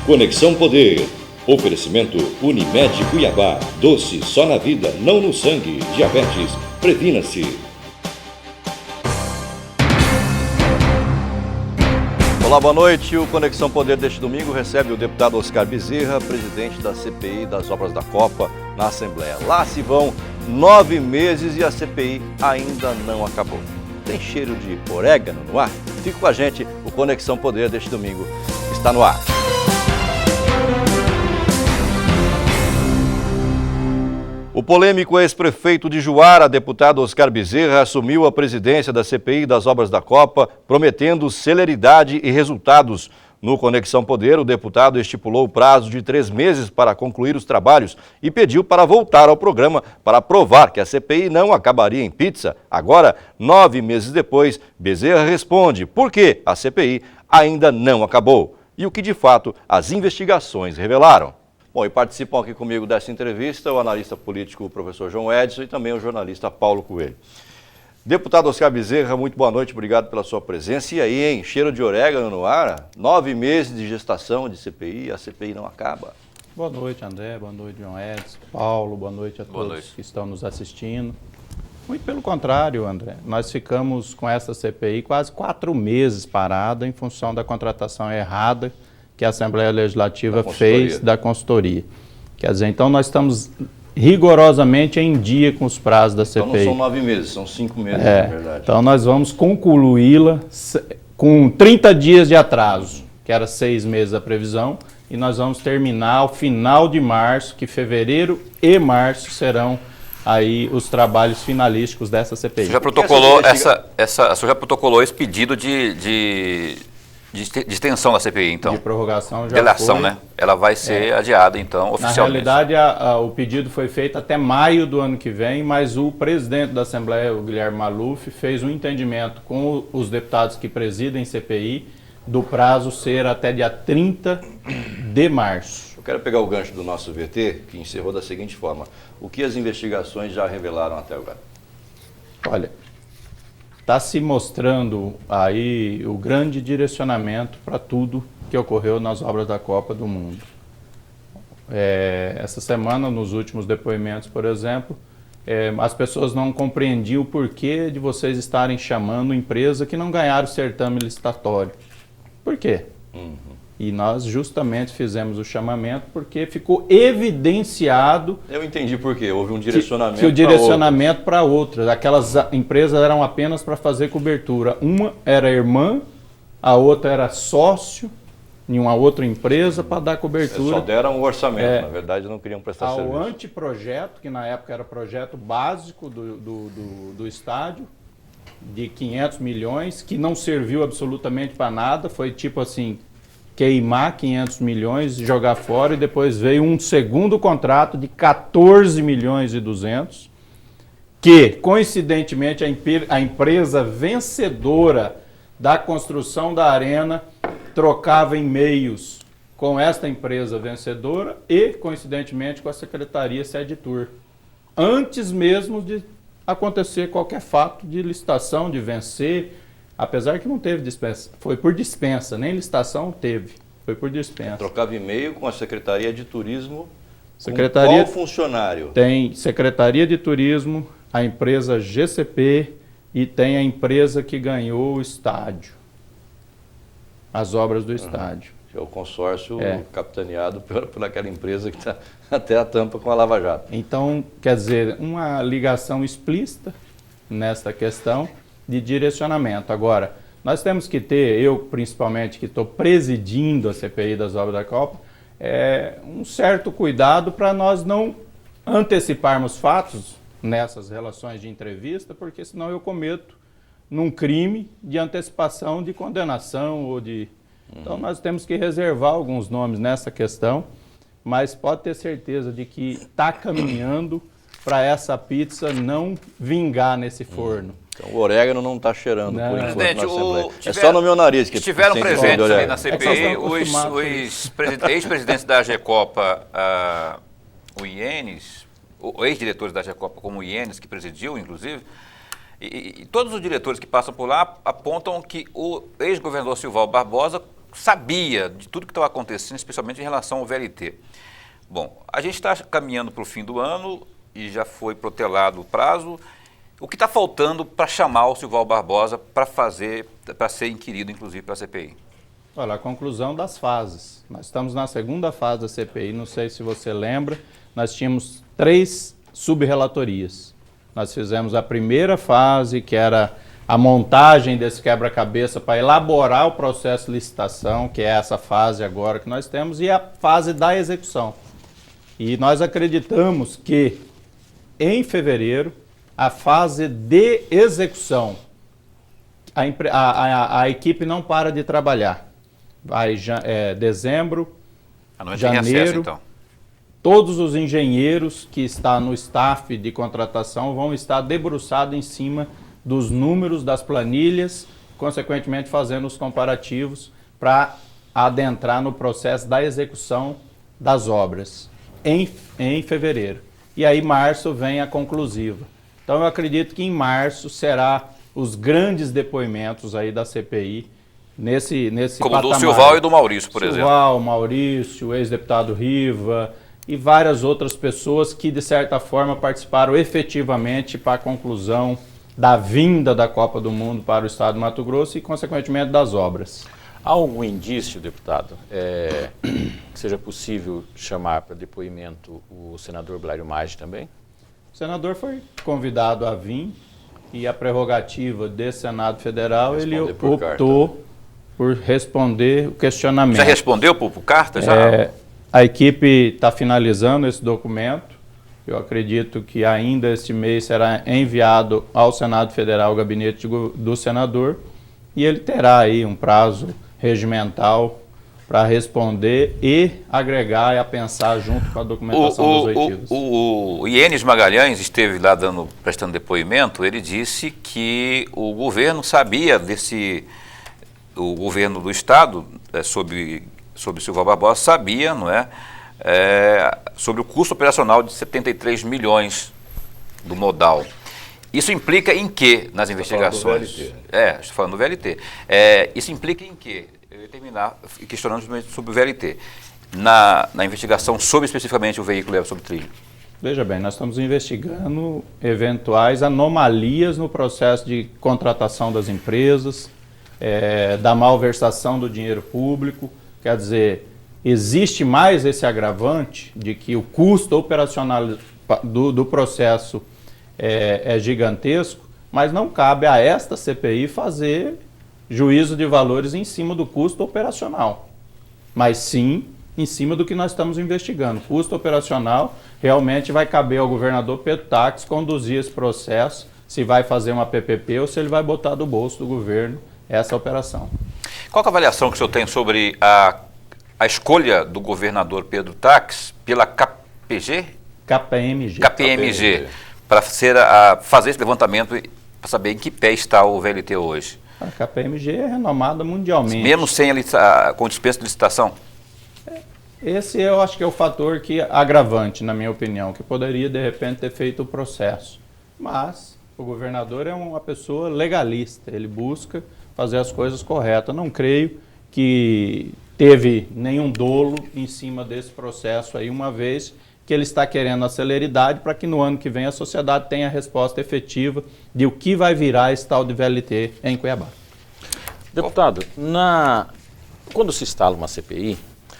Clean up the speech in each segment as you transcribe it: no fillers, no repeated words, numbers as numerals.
Conexão Poder. Oferecimento Unimed Cuiabá. Doce só na vida, não no sangue. Diabetes, previna-se. Olá, boa noite. O Conexão Poder deste domingo recebe o deputado Oscar Bezerra, presidente da CPI das Obras da Copa, na Assembleia. Lá se vão 9 meses e a CPI ainda não acabou. Tem cheiro de orégano no ar? Fique com a gente, o Conexão Poder deste domingo está no ar. O polêmico ex-prefeito de Juara, deputado Oscar Bezerra, assumiu a presidência da CPI das Obras da Copa, prometendo celeridade e resultados. No Conexão Poder, o deputado estipulou o prazo de 3 meses para concluir os trabalhos e pediu para voltar ao programa para provar que a CPI não acabaria em pizza. Agora, 9 meses depois, Bezerra responde por que a CPI ainda não acabou e o que de fato as investigações revelaram. Bom, e participam aqui comigo dessa entrevista o analista político o professor João Edson e também o jornalista Paulo Coelho. Deputado Oscar Bezerra, muito boa noite, obrigado pela sua presença. E aí, hein? Cheiro de orégano no ar? 9 meses de gestação de CPI, a CPI não acaba. Boa noite, André, boa noite, João Edson, Paulo, boa noite a todos que estão nos assistindo. Muito pelo contrário, André, nós ficamos com essa CPI quase 4 meses parada em função da contratação errada que a Assembleia Legislativa fez da consultoria. Quer dizer, então nós estamos rigorosamente em dia com os prazos da CPI. Então não são 9 meses, são 5 meses, na verdade. Então nós vamos concluí-la com 30 dias de atraso, que era 6 meses a previsão, e nós vamos terminar ao final de março, que fevereiro e março serão aí os trabalhos finalísticos dessa CPI. Você já protocolou você já protocolou esse pedido de extensão da CPI, então? De prorrogação já Delação, foi. né? Ela vai ser adiada, então, oficialmente. Na realidade, o pedido foi feito até maio do ano que vem, mas o presidente da Assembleia, o Guilherme Maluf, fez um entendimento com os deputados que presidem CPI do prazo ser até dia 30 de março. Eu quero pegar o gancho do nosso VT, que encerrou da seguinte forma. O que as investigações já revelaram até agora? Olha, está se mostrando aí o grande direcionamento para tudo que ocorreu nas obras da Copa do Mundo. Essa semana, nos últimos depoimentos, por exemplo, as pessoas não compreendiam o porquê de vocês estarem chamando empresa que não ganharam o certame licitatório. Por quê? E nós justamente fizemos o chamamento porque ficou evidenciado... Eu entendi por quê. Houve um direcionamento que o direcionamento para outras. Aquelas empresas eram apenas para fazer cobertura. Uma era irmã, a outra era sócio em uma outra empresa para dar cobertura. Só deram um orçamento, na verdade não queriam prestar serviço. Ao anteprojeto, que na época era projeto básico do estádio, de 500 milhões, que não serviu absolutamente para nada, foi tipo assim... queimar 500 milhões, jogar fora, e depois veio um segundo contrato de 14 milhões e 200, que, coincidentemente, a empresa vencedora da construção da arena trocava e-mails com esta empresa vencedora e, coincidentemente, com a Secretaria Seditur, antes mesmo de acontecer qualquer fato de licitação, de vencer. Apesar que não teve dispensa, foi por dispensa, nem licitação teve, foi por dispensa. Trocava e-mail com a Secretaria de Turismo, Secretaria, qual funcionário? Tem Secretaria de Turismo, a empresa GCP e tem a empresa que ganhou o estádio, as obras do estádio. É o consórcio capitaneado por aquela empresa que está até a tampa com a Lava Jato. Então, quer dizer, uma ligação explícita nesta questão de direcionamento. Agora, nós temos que ter, eu principalmente que estou presidindo a CPI das Obras da Copa, um certo cuidado para nós não anteciparmos fatos nessas relações de entrevista, porque senão eu cometo num crime de antecipação de condenação ou de... Então nós temos que reservar alguns nomes nessa questão, mas pode ter certeza de que está caminhando para essa pizza não vingar nesse forno. Então o orégano não está cheirando Não. por enquanto Presidente, na Assembleia. É só no meu nariz que estiveram tem presentes de ali na É que CPI vocês estão os acostumados com ex-presidentes da AGECOPA, o Ienes, ex-diretores da AGECOPA, como o Ienes, que presidiu, inclusive, e todos os diretores que passam por lá apontam que o ex-governador Silval Barbosa sabia de tudo que estava acontecendo, especialmente em relação ao VLT. Bom, a gente está caminhando para o fim do ano e já foi protelado o prazo. O que está faltando para chamar o Silval Barbosa para ser inquirido, inclusive, para a CPI? Olha, a conclusão das fases. Nós estamos na segunda fase da CPI, não sei se você lembra, nós tínhamos 3 subrelatorias. Nós fizemos a primeira fase, que era a montagem desse quebra-cabeça para elaborar o processo de licitação, que é essa fase agora que nós temos, e a fase da execução. E nós acreditamos que, em fevereiro, a fase de execução, a equipe não para de trabalhar. Vai dezembro, janeiro, recesso, então. Todos os engenheiros que estão no staff de contratação vão estar debruçados em cima dos números, das planilhas, consequentemente fazendo os comparativos para adentrar no processo da execução das obras em fevereiro. E aí março vem a conclusiva. Então eu acredito que em março será os grandes depoimentos aí da CPI nesse como patamar. do Silval e do Maurício, por exemplo. Silval, Maurício, o ex-deputado Riva e várias outras pessoas que, de certa forma, participaram efetivamente para a conclusão da vinda da Copa do Mundo para o estado do Mato Grosso e, consequentemente, das obras. Há algum indício, deputado, que seja possível chamar para depoimento o senador Blairo Maggi também? O senador foi convidado a vir e a prerrogativa desse Senado Federal, ele optou por responder o questionamento. Já respondeu por carta? Já? A equipe está finalizando esse documento. Eu acredito que ainda este mês será enviado ao Senado Federal o gabinete do senador e ele terá aí um prazo regimental para responder e agregar e a pensar junto com a documentação dos oitivos. O Ienes Magalhães esteve lá prestando depoimento. Ele disse que o governo sabia o governo do estado, sob Silval Barbosa, sabia, não é, sobre o custo operacional de 73 milhões do modal. Isso implica em quê nas investigações? Estou falando do VLT. Isso implica em quê? Eu ia terminar questionando sobre o VLT. Na investigação sobre especificamente o veículo leve sobre trilho. Veja bem, nós estamos investigando eventuais anomalias no processo de contratação das empresas, da malversação do dinheiro público. Quer dizer, existe mais esse agravante de que o custo operacional do processo é gigantesco, mas não cabe a esta CPI fazer juízo de valores em cima do custo operacional, mas sim em cima do que nós estamos investigando. O custo operacional realmente vai caber ao governador Pedro Táxi conduzir esse processo, se vai fazer uma PPP ou se ele vai botar do bolso do governo essa operação. Qual é a avaliação que o senhor tem sobre a escolha do governador Pedro Táxi pela KPMG, para fazer esse levantamento para saber em que pé está o VLT hoje? A KPMG é renomada mundialmente. Mesmo sem com dispensa de licitação? Esse eu acho que é o fator agravante, na minha opinião, que poderia, de repente, ter feito o processo. Mas o governador é uma pessoa legalista, ele busca fazer as coisas corretas. Não creio que teve nenhum dolo em cima desse processo aí, uma vez que ele está querendo a celeridade para que no ano que vem a sociedade tenha a resposta efetiva de o que vai virar esse tal de VLT em Cuiabá. Deputado, quando se instala uma CPI,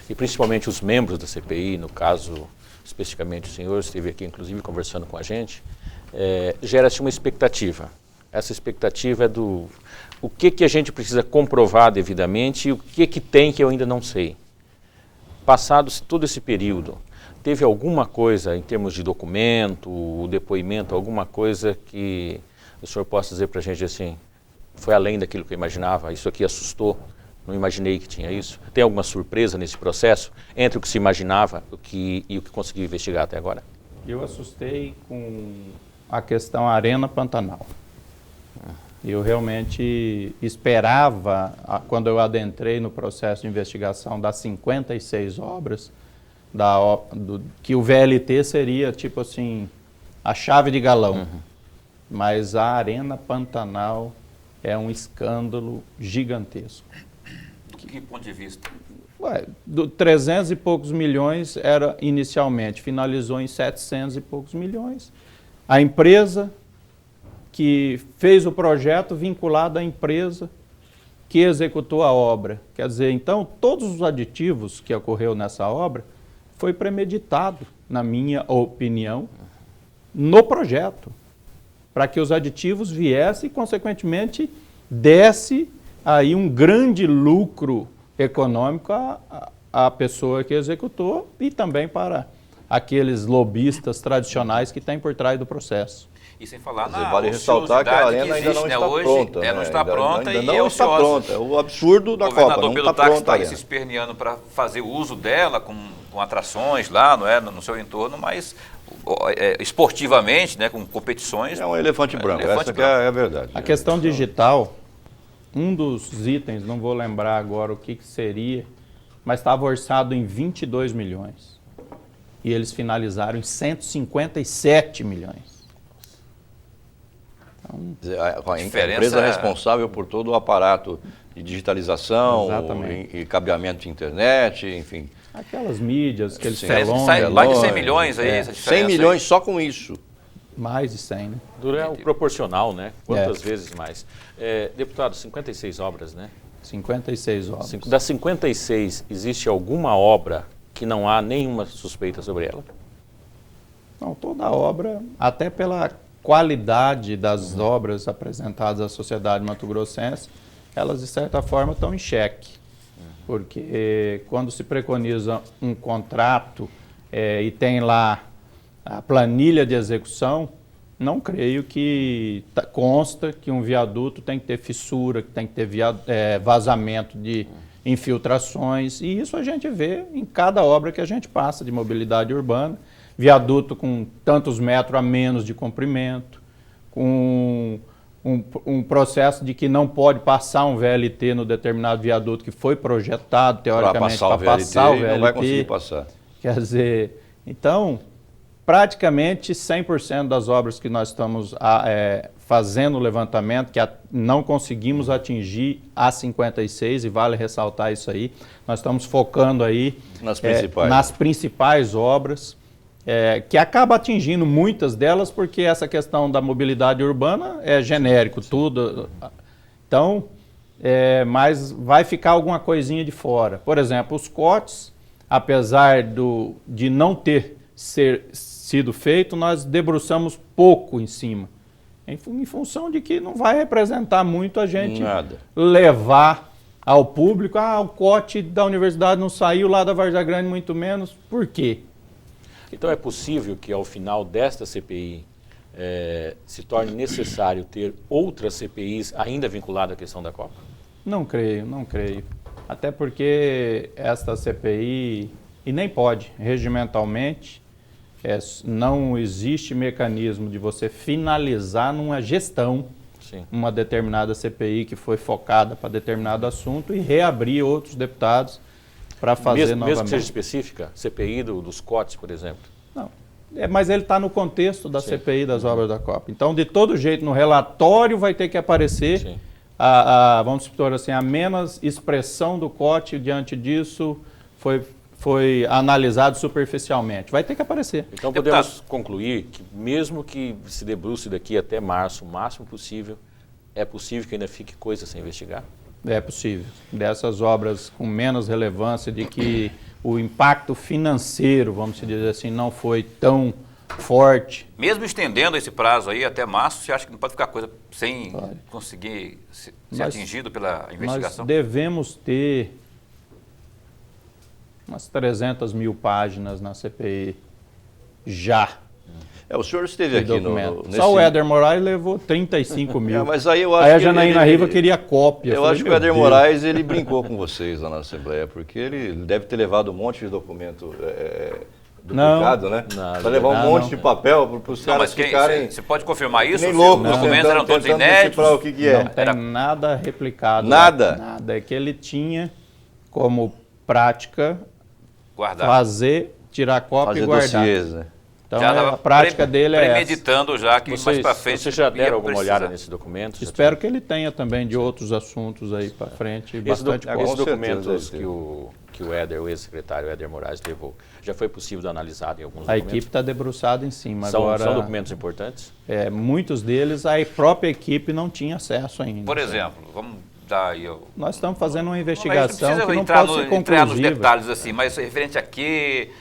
e principalmente os membros da CPI, no caso, especificamente o senhor, esteve aqui inclusive conversando com a gente, gera-se uma expectativa. Essa expectativa é o que a gente precisa comprovar devidamente e o que tem que eu ainda não sei. Passado todo esse período, teve alguma coisa em termos de documento, depoimento, alguma coisa que o senhor possa dizer para a gente assim, foi além daquilo que eu imaginava, isso aqui assustou, não imaginei que tinha isso? Tem alguma surpresa nesse processo entre o que se imaginava e o que conseguiu investigar até agora? Eu assustei com a questão Arena Pantanal. Eu realmente esperava, quando eu adentrei no processo de investigação das 56 obras, que o VLT seria, tipo assim, a chave de galão. Uhum. Mas a Arena Pantanal é um escândalo gigantesco. que ponto de vista? Ué, 300 e poucos milhões era inicialmente, finalizou em 700 e poucos milhões. A empresa que fez o projeto vinculado à empresa que executou a obra. Quer dizer, então, todos os aditivos que ocorreu nessa obra foi premeditado, na minha opinião, no projeto, para que os aditivos viessem e, consequentemente, desse aí um grande lucro econômico à pessoa que executou e também para aqueles lobistas tradicionais que têm por trás do processo. E sem falar Mas na vale ressaltar que a ociosidade arena ainda não existe, está hoje, pronta. não está pronta ainda e não é está ociosa. pronta. É o absurdo da O Copa, governador não pelo está táxi pronta está aí ainda. se esperneando para fazer uso dela com atrações lá, não é, no seu entorno, mas esportivamente, né, com competições. É um elefante branco, elefante essa que branco. é a verdade. A questão digital, um dos itens, não vou lembrar agora o que seria, mas estava orçado em 22 milhões. E eles finalizaram em 157 milhões. A diferença empresa é- responsável por todo o aparato de digitalização Exatamente. e cabeamento de internet, enfim. Aquelas mídias, aqueles Sim. telões, Sai mais de 100 milhões aí, É. essa 100 diferença milhões só com isso. mais de 100, né? É o proporcional, né? Quantas vezes mais? Deputado, 56 obras, né? 56 obras. Das 56, existe alguma obra que não há nenhuma suspeita sobre ela? Não, toda a obra, até pela qualidade das obras apresentadas à sociedade mato-grossense, elas de certa forma estão em xeque. Porque quando se preconiza um contrato e tem lá a planilha de execução, não creio que consta que um viaduto tem que ter fissura, que tem que ter vazamento de infiltrações, e isso a gente vê em cada obra que a gente passa de mobilidade urbana, viaduto com tantos metros a menos de comprimento, com um processo de que não pode passar um VLT no determinado viaduto que foi projetado, teoricamente, para passar o VLT. Não vai conseguir passar. Quer dizer, então, praticamente 100% das obras que nós estamos fazendo o levantamento, que não conseguimos atingir a 56, e vale ressaltar isso aí, nós estamos focando aí nas principais obras, que acaba atingindo muitas delas, porque essa questão da mobilidade urbana é genérico, tudo. Então, mas vai ficar alguma coisinha de fora. Por exemplo, os COTs, apesar de não ter sido feito, nós debruçamos pouco em cima, em função de que não vai representar muito a gente levar ao público, o COT da universidade não saiu, lá da Várzea Grande muito menos, por quê? Então é possível que ao final desta CPI se torne necessário ter outras CPIs ainda vinculadas à questão da Copa? Não creio, não creio. Até porque esta CPI, e nem pode, regimentalmente, não existe mecanismo de você finalizar numa gestão uma determinada CPI que foi focada para determinado assunto e reabrir outros deputados para fazer novamente. Mesmo que seja específica, CPI dos COTs, por exemplo? Não, mas ele está no contexto da CPI das obras da Copa. Então, de todo jeito, no relatório vai ter que aparecer, vamos supor assim, a menos expressão do COT diante disso foi analisado superficialmente. Vai ter que aparecer. Então podemos concluir que mesmo que se debruce daqui até março, o máximo possível, é possível que ainda fique coisa sem investigar? É possível. Dessas obras com menos relevância, de que o impacto financeiro, vamos dizer assim, não foi tão forte. Mesmo estendendo esse prazo aí até março, você acha que não pode ficar coisa sem conseguir ser atingido pela investigação? Nós devemos ter umas 300 mil páginas na CPI já. O senhor esteve aqui Só o Éder Moraes levou 35 mil. Mas aí eu acho a Janaína Riva queria cópia. Eu acho que o Éder Moraes ele brincou com vocês lá na Assembleia, porque ele deve ter levado um monte de documento duplicado, né? Para levar um monte de papel para os caras ficarem... Você pode confirmar isso? Nem loucos, os documentos eram todos inéditos? O que é. Não tem nada replicado. Nada? Nada. É que ele tinha como prática guardar. tirar cópia e guardar. Dossiês, né? Então Já a estava prática dele é essa. premeditando já que mais para frente... Vocês já deram ia alguma precisar. olhada nesse documento? Espero que ele tenha também de outros assuntos aí para frente, bastante com Esses coisa. documentos certeza. que o Éder, o ex-secretário Éder Moraes levou, já foi possível de analisar em alguns A documentos? equipe está debruçada em cima. São Agora, documentos importantes? muitos deles a própria equipe não tinha acesso ainda. Por exemplo, vamos dar aí... Nós estamos fazendo uma Mas investigação não que não entrar, pode ser entrar nos conclusiva. detalhes assim, mas referente a quê?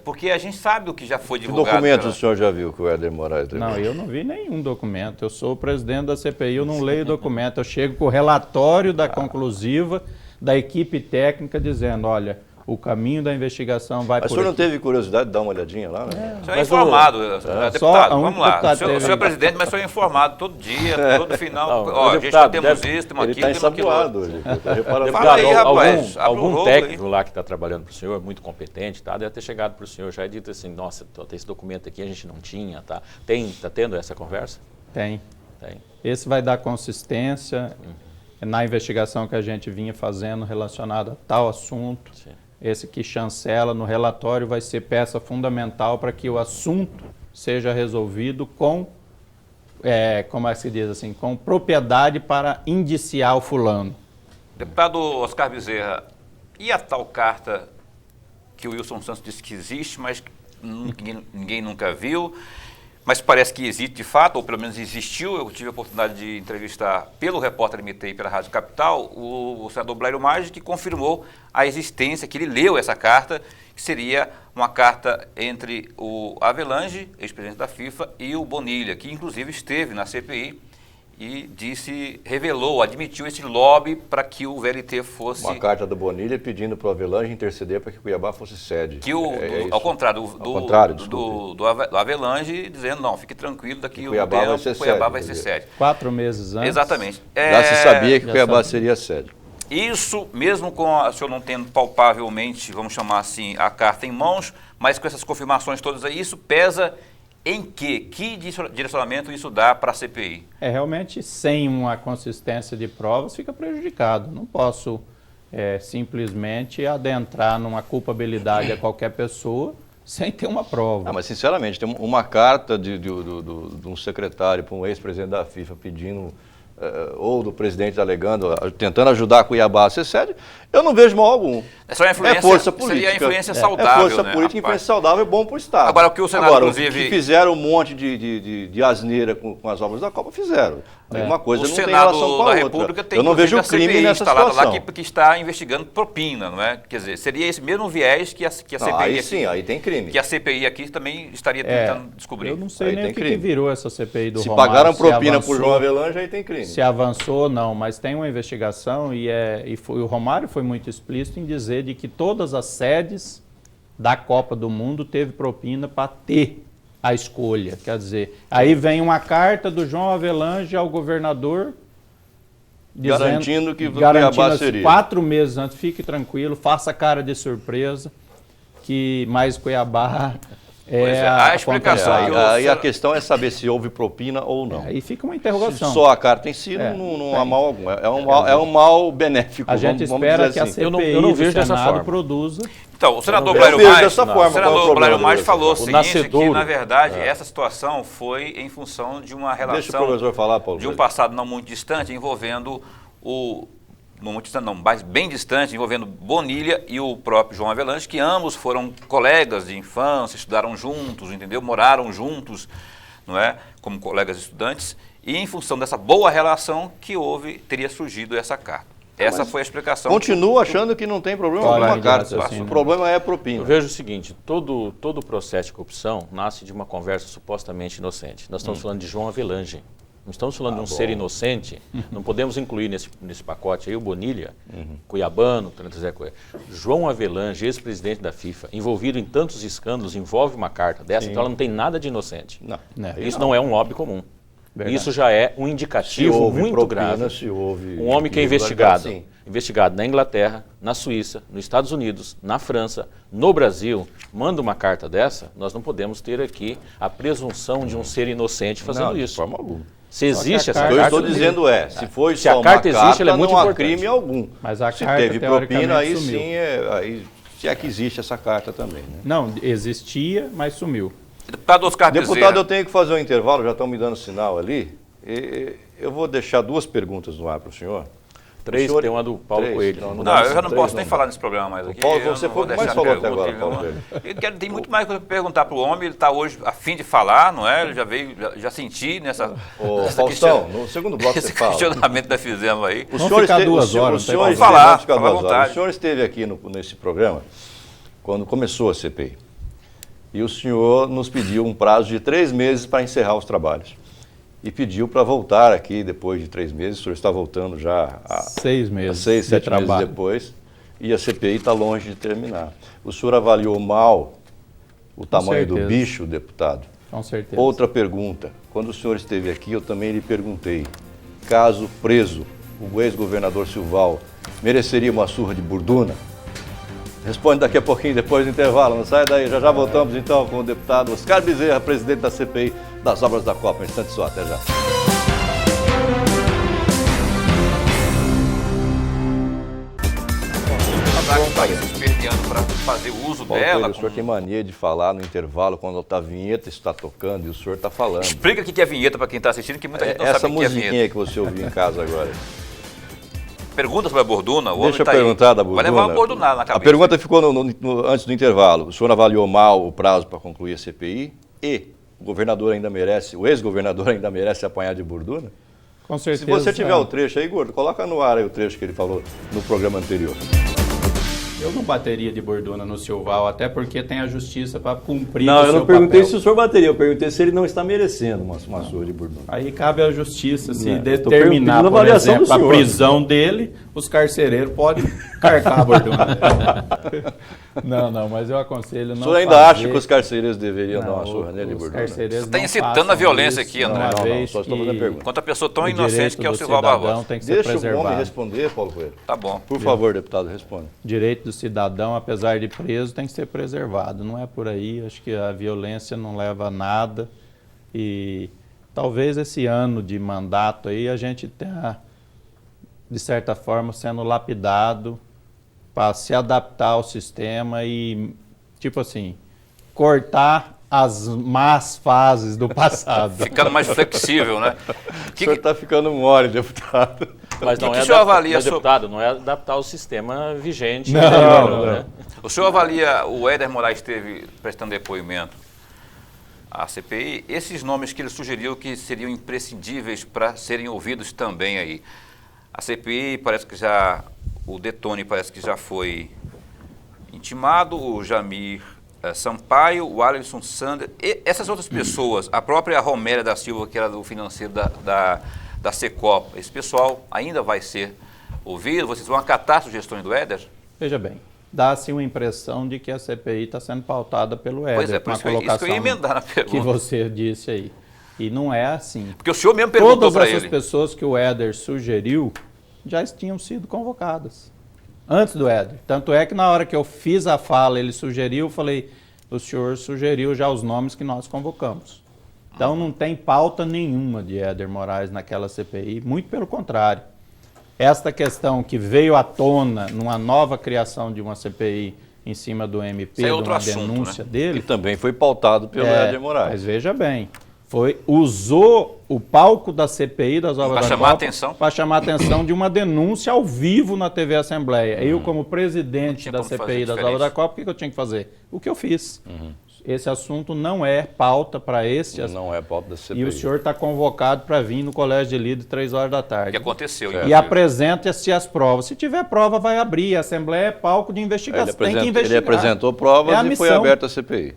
Porque a gente sabe o que já foi Que divulgado. documentos o senhor já viu que o Éder Moraes levou? Não, eu não vi nenhum documento. Eu sou o presidente da CPI, eu não leio documento. Eu chego com o relatório da conclusiva da equipe técnica dizendo, olha, o caminho da investigação vai Mas o por senhor não aqui. teve curiosidade de dar uma olhadinha lá? Né? O senhor é informado, deputado, Só vamos lá. deputado O senhor teve- é presidente, mas o senhor é informado todo dia, todo final. Não, Ó, o gente, deputado temos deve- isso, temos Ele aquilo, está temos aquilo. ensaboado hoje. Repara- Fala aí, rapaz, abre o algum rolo técnico lá que está trabalhando para o senhor, muito competente, tá, deve ter chegado para o senhor já e dito assim, nossa, tem esse documento aqui, a gente não tinha, tá? Está tendo essa conversa? Tem. Tem. Esse vai dar consistência na investigação que a gente vinha fazendo relacionada a tal assunto. Sim. Esse que chancela no relatório vai ser peça fundamental para que o assunto seja resolvido com, como é que se diz assim, com propriedade para indiciar o fulano. Deputado Oscar Bezerra, e a tal carta que o Wilson Santos disse que existe, mas que ninguém nunca viu, mas parece que existe de fato, ou pelo menos existiu. Eu tive a oportunidade de entrevistar pelo Repórter MT e pela Rádio Capital o senador Blairo Maggi, que confirmou a existência, que ele leu essa carta, que seria uma carta entre o Avelange, ex-presidente da FIFA, e o Bonilha, que inclusive esteve na CPI e revelou, admitiu esse lobby para que o VLT fosse... Uma carta do Bonilha pedindo para o Avelange interceder para que Cuiabá fosse sede. Que isso. ao contrário, do Avelange, dizendo, não, fique tranquilo, daqui Que um Cuiabá tempo, vai ser Cuiabá sede, vai ser quer dizer. sede. 4 meses antes. Exatamente. Já se sabia que já Cuiabá sabia. seria sede. Isso, mesmo com o senhor não tendo palpavelmente, vamos chamar assim, a carta em mãos, mas com essas confirmações todas aí, isso pesa em quê? Que direcionamento isso dá para a CPI? Realmente, sem uma consistência de provas, fica prejudicado. Não posso simplesmente adentrar numa culpabilidade a qualquer pessoa sem ter uma prova. Ah, mas sinceramente, tem uma carta de um secretário para um ex-presidente da FIFA pedindo, ou do presidente alegando, tentando ajudar Cuiabá a ser sede, eu não vejo mal algum. É só a influência, força política. seria a influência saudável, É força né, política, rapaz? influência saudável é bom para o Estado. Agora, o que o Senado, Agora, inclusive... que fizeram um monte de asneira com as obras da Copa, fizeram. Aí uma coisa O não tem Senado relação com a da outra. República tem, eu não vejo inclusive, a crime CPI nessa instalada situação. lá que está investigando propina, não é? Quer dizer, seria esse mesmo viés que a CPI Não, aí aqui, sim, aí tem crime. que a CPI aqui também estaria tentando descobrir. Eu não sei Aí nem tem o que crime. virou essa CPI do Se Romário. pagaram se propina avançou, por João Avelange, aí tem crime. Se avançou ou não, mas tem uma investigação e o Romário foi muito explícito em dizer de que todas as sedes da Copa do Mundo teve propina para ter a escolha. Quer dizer, aí vem uma carta do João Avelange ao governador Garantindo que garantindo Cuiabá assim, seria. 4 meses antes, fique tranquilo, faça cara de surpresa, que mais Cuiabá Pois é, a explicação contratada. que Aí a questão é saber se houve propina ou não. Aí fica uma interrogação. Só a carta em si não há mal algum. É um mal benéfico. A gente vamos espera dizer que a assim. CPI Eu não do vejo dessa Senado forma. produza. Então, o senador Eu Blairo vejo Maggi, dessa forma, o qual é o senador problema Blairo Maggi dessa falou o forma? seguinte, que nascedouro. na verdade essa situação foi em função de uma Deixa o relação professor falar, Paulo. de um passado não muito distante envolvendo não muito distante, não, mas bem distante, envolvendo Bonilha e o próprio João Avelange, que ambos foram colegas de infância, estudaram juntos, entendeu? Moraram juntos, não é? Como colegas estudantes, e em função dessa boa relação que teria surgido essa carta. Essa foi a explicação. Continuo achando que não tem problema Olha, alguma carta. de raciocínio. O problema é a propina. Eu vejo o seguinte, todo o processo de corrupção nasce de uma conversa supostamente inocente. Nós estamos falando de João Avelange. Não estamos falando de um ser inocente. Não podemos incluir nesse pacote aí o Bonilha, cuiabano, João Avelange, ex-presidente da FIFA, envolvido em tantos escândalos, envolve uma carta dessa, então ela não tem nada de inocente. Não. Isso não é um lobby comum. Verdade. Isso já é um Se indicativo houve muito propina, grave. se houve Um homem que é irregularidade, investigado na Inglaterra, na Suíça, nos Estados Unidos, na França, no Brasil, manda uma carta dessa, nós não podemos ter aqui a presunção de um ser inocente fazendo Não, de isso. forma alguma. Se existe essa O que eu carta... estou dizendo se foi Se a só uma carta existe, ela é muito não há importante. crime algum. Mas a Se carta, teve propina, teoricamente, aí sumiu. sim, aí, se é que existe essa carta também. Né? Não, existia, mas sumiu. Deputado Oscar Bezerra. Deputado, eu tenho que fazer um intervalo, já estão me dando sinal ali. Eu vou deixar 2 perguntas no ar para o senhor. 3, tem uma do Paulo Coelho. Não, eu já não posso nem falar nesse programa mais aqui. Paulo, você foi o que mais falou até agora, Paulo Coelho. Tem muito mais coisa para perguntar para o homem, ele está hoje a fim de falar, não é? Ele já veio, já senti nessa Faustão, no segundo bloco esse você fala. questionamento que nós fizemos aí. O senhor ficar esteve, 2 horas, o senhor pode esteve, falar, vamos ficar fica à 2 horas. vontade. O senhor esteve aqui nesse programa quando começou a CPI. E o senhor nos pediu um prazo de 3 meses para encerrar os trabalhos. E pediu para voltar aqui depois de 3 meses. O senhor está voltando já há 6 meses. 6, 7 de meses trabalho. depois. E a CPI está longe de terminar. O senhor avaliou mal o tamanho do certeza. bicho, deputado? Com certeza. Outra pergunta. Quando o senhor esteve aqui, eu também lhe perguntei, caso preso, o ex-governador Silval mereceria uma surra de burduna? Responde daqui a pouquinho, depois do intervalo. Não sai daí. Já voltamos então com o deputado Oscar Bezerra, presidente da CPI das Obras da Copa. Um instante só, até já. Está se esperneando para fazer uso Paulo dela. Coelho, o senhor tem mania de falar no intervalo quando a vinheta está tocando e o senhor está falando. Explica o que é vinheta para quem está assistindo, que muita gente não Essa sabe o que é musiquinha vinheta. que você ouviu em casa agora. Pergunta sobre a borduna, o homem Deixa eu tá perguntar aí. da borduna. Vai levar uma bordunada na cabeça. A pergunta ficou antes do intervalo. O senhor avaliou mal o prazo para concluir a CPI e o governador ainda merece, o ex-governador ainda merece apanhar de borduna? Com certeza. Se você tiver o trecho aí, Gordo, coloca no ar aí o trecho que ele falou no programa anterior. Eu não bateria de borduna no Silval, até porque tem a justiça para cumprir Não, o eu seu não perguntei papel. se o senhor bateria, eu perguntei se ele não está merecendo uma surra de borduna. Aí cabe à justiça se Não, eu tô determinar, pedindo a por avaliação exemplo, do a senhor. prisão dele, os carcereiros podem carcar a borduna. Não, mas eu aconselho não O senhor ainda fazer. acha que os carcereiros deveriam dar uma surra nele de os borduna? carcereiros Você está não incitando façam a violência isso, aqui, André. uma Não, vez só estou fazendo que pergunta. Quanto a pessoa tão o inocente direito que é o do Silval cidadão Barbosa. tem que ser Deixa o preservado. homem responder, Paulo Coelho. Tá bom. Por favor, deputado, responda. Direito do cidadão, apesar de preso, tem que ser preservado. Não é por aí, acho que a violência não leva a nada. E talvez esse ano de mandato aí a gente tenha, de certa forma, sendo lapidado para se adaptar ao sistema e, tipo assim, cortar as más fases do passado. Ficando mais flexível, né? O senhor está ficando mole, deputado. Mas não que é o senhor avalia mas, sobre- deputado, não é adaptar ao sistema vigente. Não, anterior, não. né? O senhor avalia, o Éder Moraes esteve prestando depoimento à CPI, esses nomes que ele sugeriu que seriam imprescindíveis para serem ouvidos também aí. A CPI parece que já, o Detone parece que já foi intimado, o Jamir Sampaio, o Alisson Sander, e essas outras pessoas, a própria Romélia da Silva, que era do financeiro da Secopa, esse pessoal ainda vai ser ouvido? Vocês vão acatar sugestões do Éder? Veja bem, dá-se uma impressão de que a CPI está sendo pautada pelo Éder, Pois é, por com a isso que eu ia colocação emendar na que pergunta. você disse aí. E não é assim. Porque o senhor mesmo perguntou Todas para essas ele. pessoas que o Éder sugeriu já tinham sido convocadas antes do Éder. Tanto é que na hora que eu fiz a fala, ele sugeriu, eu falei, o senhor sugeriu já os nomes que nós convocamos. Então não tem pauta nenhuma de Éder Moraes naquela CPI, muito pelo contrário. Esta questão que veio à tona numa nova criação de uma CPI em cima do MP, Isso é de outro uma assunto, denúncia né? E dele, também foi pautado pelo Éder Moraes. mas veja bem, usou o palco da CPI das obras Pra da chamar a Copa atenção? para chamar a atenção de uma denúncia ao vivo na TV Assembleia. Eu, como presidente tinha da como fazer CPI das diferente. obras da Copa, o que eu tinha que fazer? O que eu fiz. Esse assunto não é pauta para este assunto. Não é pauta da CPI. E o senhor está convocado para vir no Colégio de Líder 3 horas da O que tarde. aconteceu. E inclusive. apresente-se as provas. Se tiver prova, vai abrir. A Assembleia é palco de investigação. Tem que investigar. Ele apresentou provas É a e foi missão. aberta a CPI.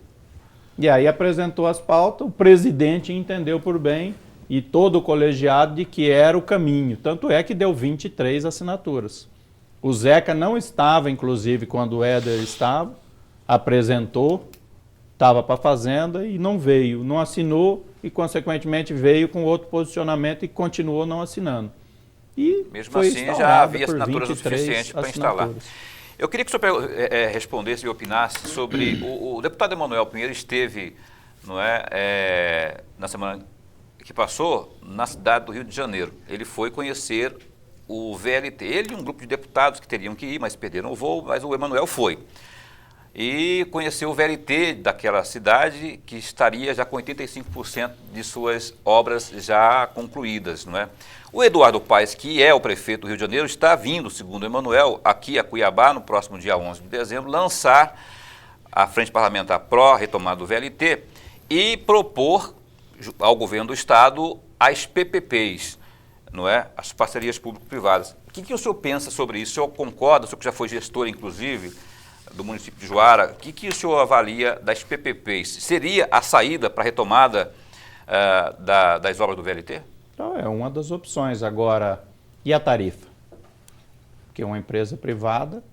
E aí apresentou as pautas, o presidente entendeu por bem e todo o colegiado de que era o caminho. Tanto é que deu 23 assinaturas. O Zeca não estava, inclusive, quando o Éder estava, apresentou, estava para a Fazenda e não veio. Não assinou e, consequentemente, veio com outro posicionamento e continuou não assinando. E Mesmo foi assim, já instaurada havia por assinaturas o 23 suficiente para instalar. assinaturas. Eu queria que o senhor respondesse e opinasse sobre... O deputado Emanuel Pinheiro esteve, não é, na semana que passou, na cidade do Rio de Janeiro. Ele foi conhecer o VLT. Ele e um grupo de deputados que teriam que ir, mas perderam o voo, mas o Emanuel foi. e conheceu o VLT daquela cidade, que estaria já com 85% de suas obras já concluídas, não é? O Eduardo Paes, que é o prefeito do Rio de Janeiro, está vindo, segundo o Emanuel, aqui a Cuiabá, no próximo dia 11 de dezembro, lançar a Frente Parlamentar Pró, retomada do VLT, e propor ao governo do Estado as PPPs, não é? As parcerias público-privadas. O que o senhor pensa sobre isso? O senhor concorda, o senhor que já foi gestor, inclusive, do município de Juara, o que o senhor avalia das PPPs? Seria a saída para a retomada das obras do VLT? Então, é uma das opções. Agora, e a tarifa? Porque uma empresa privada,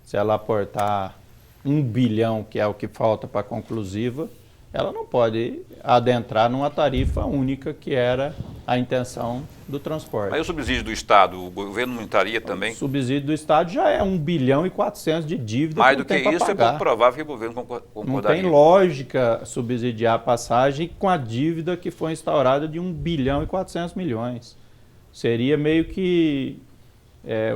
se ela aportar 1 bilhão, que é o que falta para a conclusiva, ela não pode adentrar numa tarifa única, que era a intenção do transporte. Mas o subsídio do Estado, o governo não estaria também? O subsídio do Estado já é 1 bilhão e 400 de dívida. Mais que do não que tem isso, pra é pagar. pouco provável que o governo concordaria. Não tem lógica subsidiar a passagem com a dívida que foi instaurada de 1 bilhão e 400 milhões. Seria meio que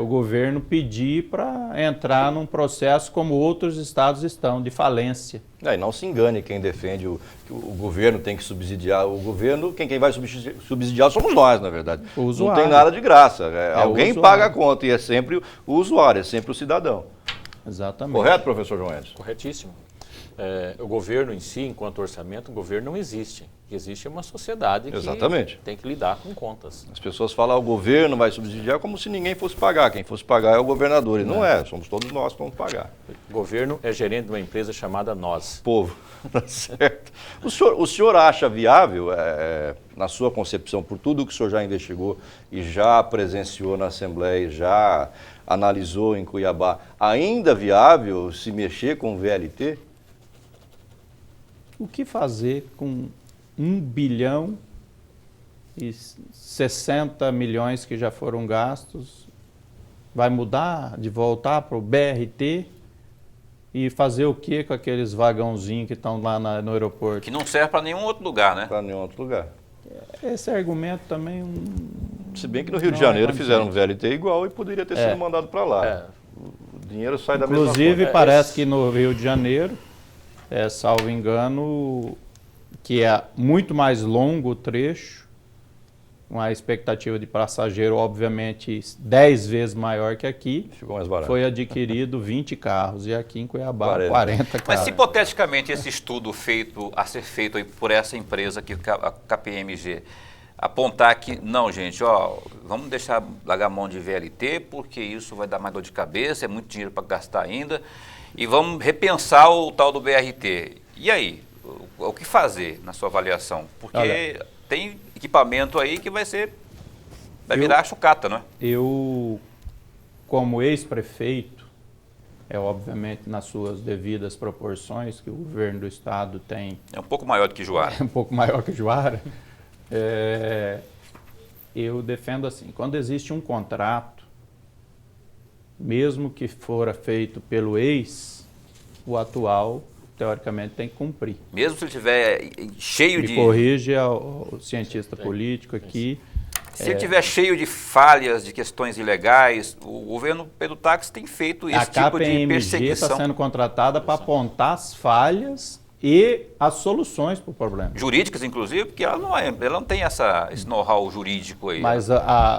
o governo pedir para entrar num processo como outros estados estão, de falência. E não se engane quem defende que o governo tem que subsidiar. O governo, quem vai subsidiar somos nós, na verdade. O Não usuário. tem nada de graça. Alguém o usuário. paga a conta e é sempre o usuário, é sempre o cidadão. Exatamente. Correto, professor João Edson? Corretíssimo. O governo em si, enquanto orçamento, o governo não existe. O que existe é uma sociedade que Exatamente. tem que lidar com contas. As pessoas falam o governo vai subsidiar como se ninguém fosse pagar. Quem fosse pagar é o governador. E não é, somos todos nós que vamos pagar. O governo é gerente de uma empresa chamada Nós. Povo, tá certo. O senhor acha viável, na sua concepção, por tudo que o senhor já investigou e já presenciou na Assembleia, já analisou em Cuiabá, ainda viável se mexer com o VLT? O que fazer com 1 bilhão e 60 milhões que já foram gastos? Vai mudar de voltar para o BRT e fazer o que com aqueles vagãozinhos que estão lá no aeroporto? Que não serve para nenhum outro lugar, né? Para nenhum outro lugar. Esse argumento também... Se bem que no Rio de Não é Janeiro fizeram um condizente. VLT igual e poderia ter sido mandado para lá. O dinheiro sai da mesma Inclusive, fonte. parece que no Rio de Janeiro, salvo engano, que é muito mais longo o trecho, uma expectativa de passageiro, obviamente, 10 vezes maior que aqui, Ficou mais barato. foi adquirido 20 carros, e aqui em Cuiabá, 40. 40 carros. Mas, hipoteticamente, esse estudo a ser feito aí por essa empresa, a KPMG, apontar que, não, gente, vamos largar a mão de VLT, porque isso vai dar mais dor de cabeça, é muito dinheiro para gastar ainda, e vamos repensar o tal do BRT. E aí, o que fazer na sua avaliação? Porque Olha, tem equipamento aí que vai virar chucata, não é? Eu, como ex-prefeito, obviamente nas suas devidas proporções, que o governo do estado tem É um pouco maior do que Juara. um pouco maior que Juara, eu defendo assim, quando existe um contrato, mesmo que fora feito pelo ex, o atual, teoricamente, tem que cumprir. Mesmo se ele estiver cheio Me corrige o cientista político aqui. Se ele estiver cheio de falhas, de questões ilegais, o governo Pedro Táxi tem feito esse tipo de KPMG perseguição. está sendo contratada para apontar as falhas e as soluções para o problema. Jurídicas, inclusive, porque ela não tem esse know-how jurídico aí. Mas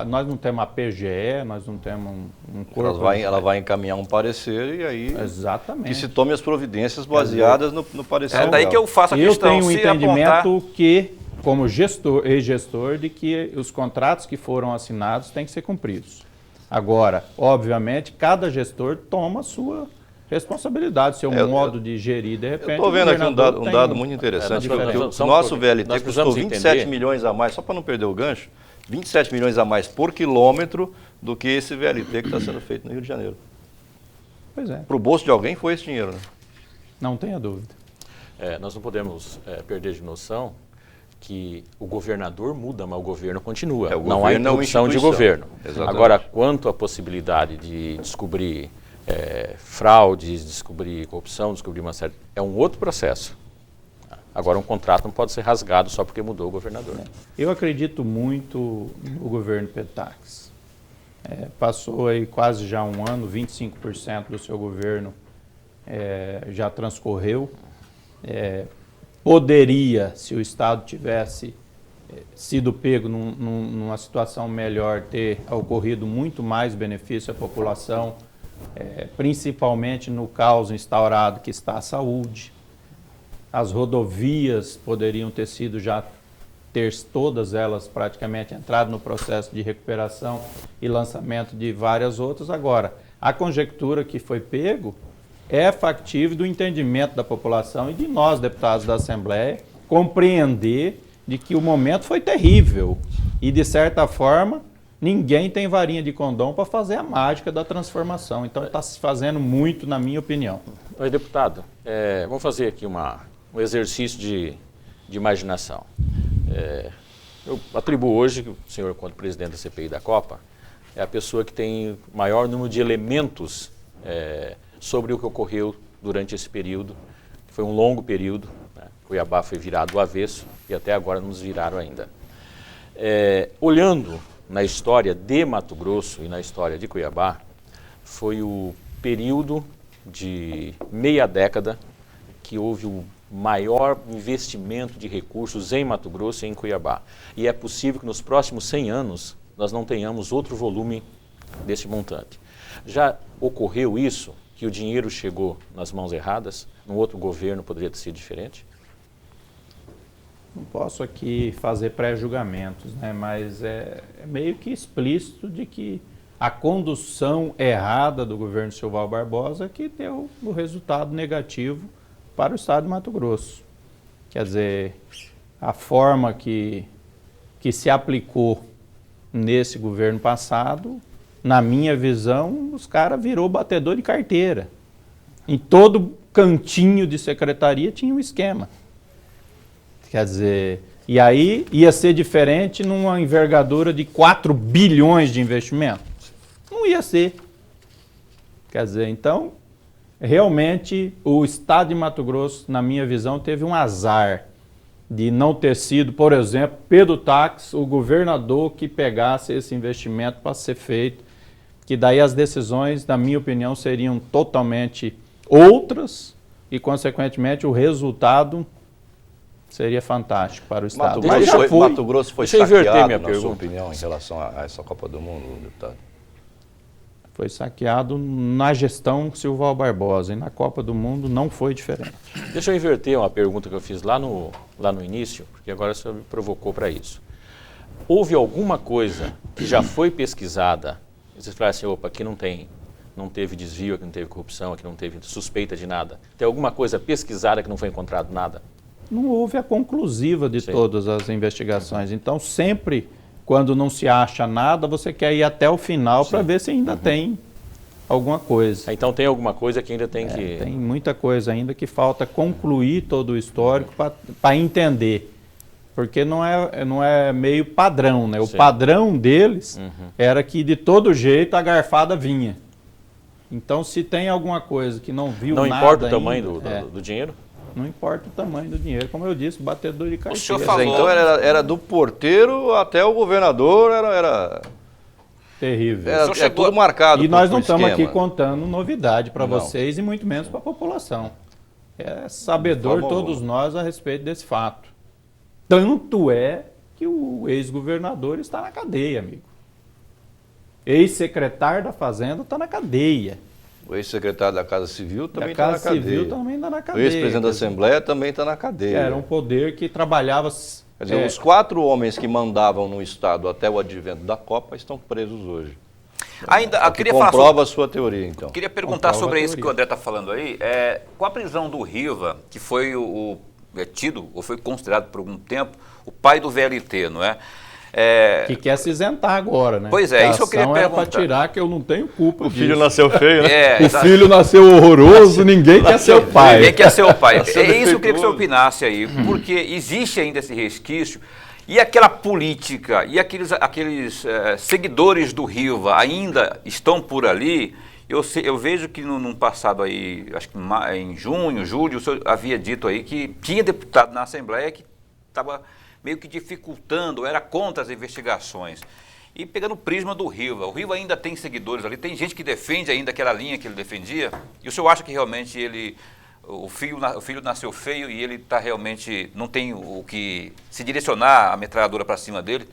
nós não temos a PGE, nós não temos um corpo... Ela vai encaminhar um parecer e aí Exatamente. que se tome as providências baseadas no parecer. É daí que eu faço a Eu questão. tenho um se entendimento que, como ex-gestor, de que os contratos que foram assinados têm que ser cumpridos. Agora, obviamente, cada gestor toma a sua responsabilidade, seu modo de gerir, de repente. Eu estou vendo aqui um governador tem dado muito interessante, porque o nosso VLT custou 27 milhões a mais, só para não perder o gancho, 27 milhões a mais por quilômetro do que esse VLT que está sendo feito no Rio de Janeiro. Pois é, Para o bolso de alguém foi esse dinheiro, né? não tenha dúvida. Nós não podemos perder de noção que o governador muda, mas o governo continua. Não há interrupção de governo. Exatamente. Agora, quanto à possibilidade de descobrir fraudes, descobrir corrupção, descobrir uma série... É um outro processo. Agora, um contrato não pode ser rasgado só porque mudou o governador. Eu acredito muito no governo Petax. Passou aí quase já um ano, 25% do seu governo já transcorreu. Poderia, se o Estado tivesse sido pego numa situação melhor, ter ocorrido muito mais benefício à população, principalmente no caos instaurado que está a saúde. As rodovias poderiam ter sido todas elas praticamente entrado no processo de recuperação e lançamento de várias outras. Agora, a conjectura que foi pego é factível do entendimento da população e de nós, deputados da Assembleia, compreender de que o momento foi terrível e, de certa forma, ninguém tem varinha de condão para fazer a mágica da transformação. Então, está se fazendo muito, na minha opinião. Oi, deputado, vamos fazer aqui um exercício de imaginação. Eu atribuo hoje que o senhor, quanto presidente da CPI da Copa, é a pessoa que tem maior número de elementos sobre o que ocorreu durante esse período. Foi um longo período, né? Cuiabá foi virado do avesso e até agora não nos viraram ainda. Olhando na história de Mato Grosso e na história de Cuiabá, foi o período de meia década que houve o maior investimento de recursos em Mato Grosso e em Cuiabá. E é possível que nos próximos 100 anos nós não tenhamos outro volume desse montante. Já ocorreu isso, que o dinheiro chegou nas mãos erradas? Num outro governo poderia ter sido diferente? Não posso aqui fazer pré-julgamentos, né? Mas é meio que explícito de que a condução errada do governo Silval Barbosa que deu o resultado negativo para o estado de Mato Grosso. Quer dizer, a forma que se aplicou nesse governo passado, na minha visão, os caras virou batedor de carteira. Em todo cantinho de secretaria tinha um esquema. Quer dizer, e aí ia ser diferente numa envergadura de 4 bilhões de investimento? Não ia ser. Quer dizer, então, realmente o estado de Mato Grosso, na minha visão, teve um azar de não ter sido, por exemplo, Pedro Tax, o governador que pegasse esse investimento para ser feito, que daí as decisões, na minha opinião, seriam totalmente outras e, consequentemente, o resultado seria fantástico para o estado. Mato Grosso foi saqueado, na sua opinião, em relação a essa Copa do Mundo, deputado? Foi saqueado na gestão Silval Barbosa e na Copa do Mundo não foi diferente. Deixa eu inverter uma pergunta que eu fiz lá no início, porque agora o senhor me provocou para isso. Houve alguma coisa que já foi pesquisada, e vocês falaram assim, opa, aqui não teve desvio, aqui não teve corrupção, aqui não teve suspeita de nada. Tem alguma coisa pesquisada que não foi encontrado nada? Não houve a conclusiva de todas as investigações. Então, sempre, quando não se acha nada, você quer ir até o final para ver se ainda tem alguma coisa. Então, tem alguma coisa que ainda tem que... Tem muita coisa ainda que falta concluir todo o histórico para entender. Porque não é meio padrão, né? O padrão deles era que, de todo jeito, a garfada vinha. Então, se tem alguma coisa que não viu nada Não importa o ainda, tamanho do dinheiro? Não importa o tamanho do dinheiro, como eu disse, batedor de carteira. O senhor falou... Então era do porteiro até o governador, era terrível. É tudo marcado. E nós não estamos aqui contando novidade para vocês e muito menos para a população. É sabedor todos nós a respeito desse fato. Tanto é que o ex-governador está na cadeia, amigo. Ex-secretário da Fazenda está na cadeia. O ex-secretário da Casa Civil também está na cadeia. Civil também está na cadeia. O ex-presidente da Assembleia também está na cadeia. Era um poder que trabalhava... Quer dizer, os 4 homens que mandavam no Estado até o advento da Copa estão presos hoje. Ainda, eu queria comprova a sua teoria, então. Queria perguntar sobre isso que o André está falando aí. Com a prisão do Riva, que foi tido, ou foi considerado por algum tempo, o pai do VLT, não é? Que quer se isentar agora, né? Pois é, isso eu queria perguntar. Para tirar que eu não tenho culpa disso. O filho nasceu feio, né? O filho nasceu horroroso, ninguém quer ser o pai. Ninguém quer ser o pai. É isso que eu queria que o senhor opinasse aí, porque existe ainda esse resquício, e aquela política, e aqueles seguidores do Riva ainda estão por ali. Eu vejo que no passado aí, acho que em junho, julho, o senhor havia dito aí que tinha deputado na Assembleia que estava meio que dificultando, era contra as investigações. E pegando o prisma do Riva, o Riva ainda tem seguidores ali, tem gente que defende ainda aquela linha que ele defendia, e o senhor acha que realmente o filho nasceu feio e ele tá realmente, não tem o que se direcionar a metralhadora para cima dele,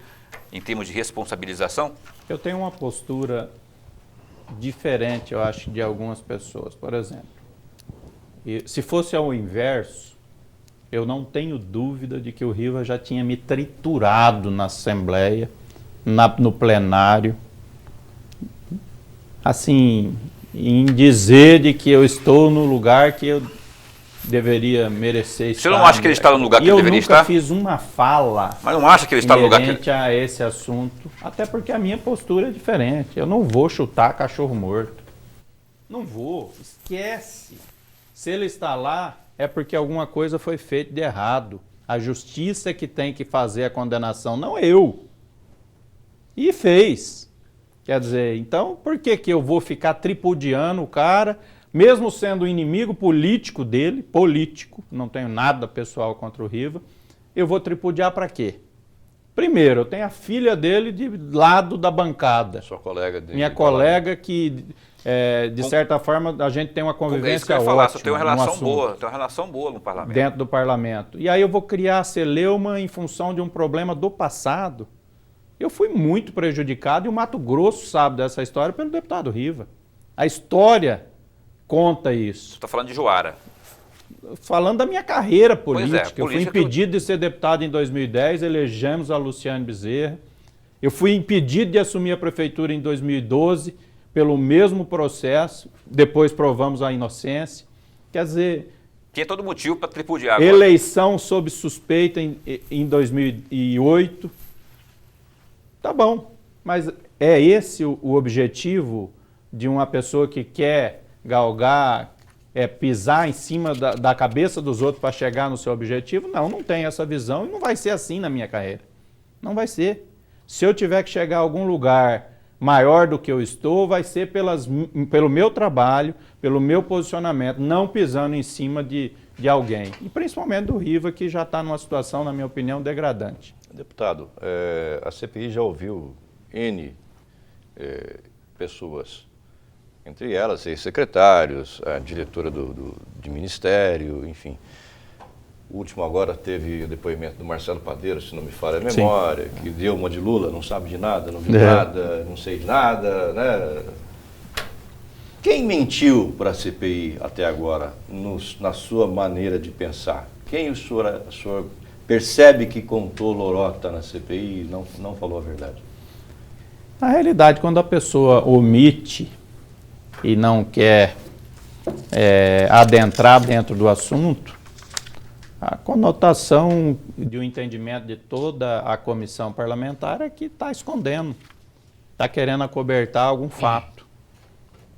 em termos de responsabilização? Eu tenho uma postura diferente, eu acho, de algumas pessoas. Por exemplo, se fosse ao inverso, eu não tenho dúvida de que o Riva já tinha me triturado na Assembleia, no plenário, assim, em dizer de que eu estou no lugar que eu deveria merecer estar. Você não acha que ele está no lugar que ele deveria estar? Eu nunca fiz uma fala. Mas não acha que ele está no lugar que ele... a esse assunto, até porque a minha postura é diferente. Eu não vou chutar cachorro morto. Não vou, esquece. Se ele está lá, é porque alguma coisa foi feita de errado. A justiça é que tem que fazer a condenação, não eu. E fez. Quer dizer, então, por que eu vou ficar tripudiando o cara, mesmo sendo o inimigo político dele, político, não tenho nada pessoal contra o Riva, eu vou tripudiar para quê? Primeiro, eu tenho a filha dele de lado da bancada. Sua colega dele. Minha colega que, de certa forma, a gente tem uma convivência isso que eu ia ótima. falar, você tem uma relação assunto, boa, tem uma relação boa no parlamento. dentro do parlamento. E aí eu vou criar a celeuma em função de um problema do passado. Eu fui muito prejudicado e o Mato Grosso sabe dessa história pelo deputado Riva. A história conta isso. Você está falando de Juara. Falando da minha carreira política. Eu fui política impedido de ser deputado em 2010, elegemos a Luciane Bezerra. Eu fui impedido de assumir a prefeitura em 2012 pelo mesmo processo, depois provamos a inocência. Quer dizer... Tinha todo motivo para tripudiar agora. Eleição sob suspeita em 2008. Tá bom, mas é esse o objetivo de uma pessoa que quer galgar, pisar em cima da cabeça dos outros para chegar no seu objetivo? Não, não tem essa visão e não vai ser assim na minha carreira. Não vai ser. Se eu tiver que chegar a algum lugar maior do que eu estou, vai ser pelo meu trabalho, pelo meu posicionamento, não pisando em cima de alguém. E principalmente do Riva, que já está numa situação, na minha opinião, degradante. Deputado, a CPI já ouviu N pessoas, entre elas secretários, a diretora de ministério, enfim. O último agora teve o depoimento do Marcelo Padeiro, se não me falha a memória, sim, que deu uma de Lula, não sabe de nada, não viu nada, não sei de nada, né? Quem mentiu para a CPI até agora, na sua maneira de pensar? Quem o senhor percebe que contou lorota na CPI e não falou a verdade? Na realidade, quando a pessoa omite e não quer adentrar dentro do assunto, a conotação de um entendimento de toda a comissão parlamentar é que está escondendo, está querendo acobertar algum fato.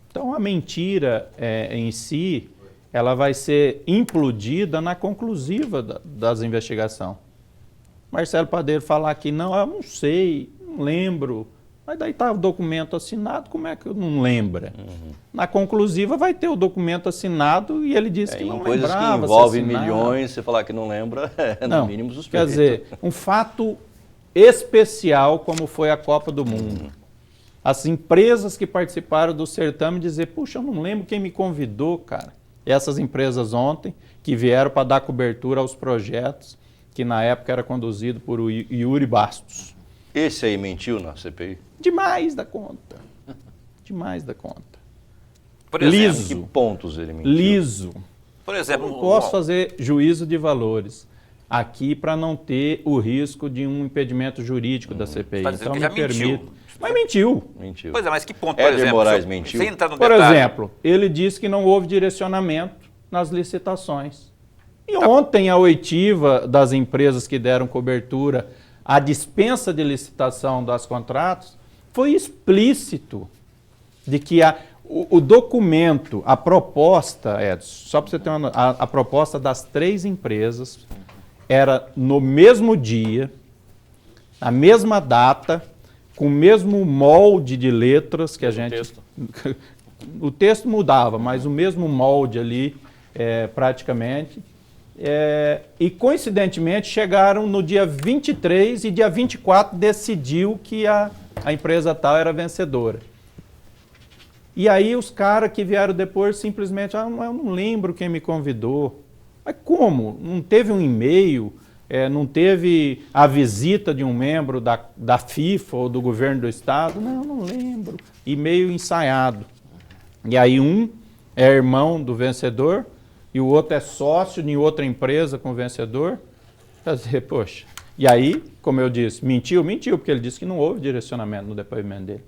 Então, a mentira em si, ela vai ser implodida na conclusiva das investigações. Marcelo Padeiro falar que não, eu não sei, não lembro. Mas daí está o documento assinado, como é que eu não lembra? Uhum. Na conclusiva vai ter o documento assinado e ele disse que não lembrava. Coisas que envolvem milhões, você falar que não lembra, no mínimo suspeito. Quer dizer, um fato especial como foi a Copa do Mundo. As empresas que participaram do certame dizer, puxa, eu não lembro quem me convidou, cara. E essas empresas ontem, que vieram para dar cobertura aos projetos, que na época era conduzido por Yuri Bastos. Esse aí mentiu na CPI? Demais da conta. Demais da conta. Por exemplo, liso. Que pontos ele mentiu? Liso. Por exemplo, eu não posso fazer juízo de valores aqui para não ter o risco de um impedimento jurídico da CPI. Então me permito. Mas mentiu. Mentiu. Pois é, mas que ponto, por exemplo? Moraes mentiu. Sem entrar no por detalhe. exemplo, ele disse que não houve direcionamento nas licitações. E ontem a oitiva das empresas que deram cobertura à dispensa de licitação dos contratos foi explícito de que o documento, a proposta, Edson, só para você ter a proposta das 3 empresas era no mesmo dia, na mesma data, com o mesmo molde de letras que a gente... Texto. O texto mudava, mas o mesmo molde ali, praticamente. E, coincidentemente, chegaram no dia 23 e dia 24 decidiu que a empresa tal era vencedora. E aí os caras que vieram depois simplesmente, eu não lembro quem me convidou. Mas como? Não teve um e-mail, não teve a visita de um membro da FIFA ou do governo do estado? Não lembro. E-mail ensaiado. E aí um é irmão do vencedor e o outro é sócio de outra empresa com o vencedor. Quer dizer, poxa. E aí, como eu disse, mentiu, porque ele disse que não houve direcionamento no depoimento dele.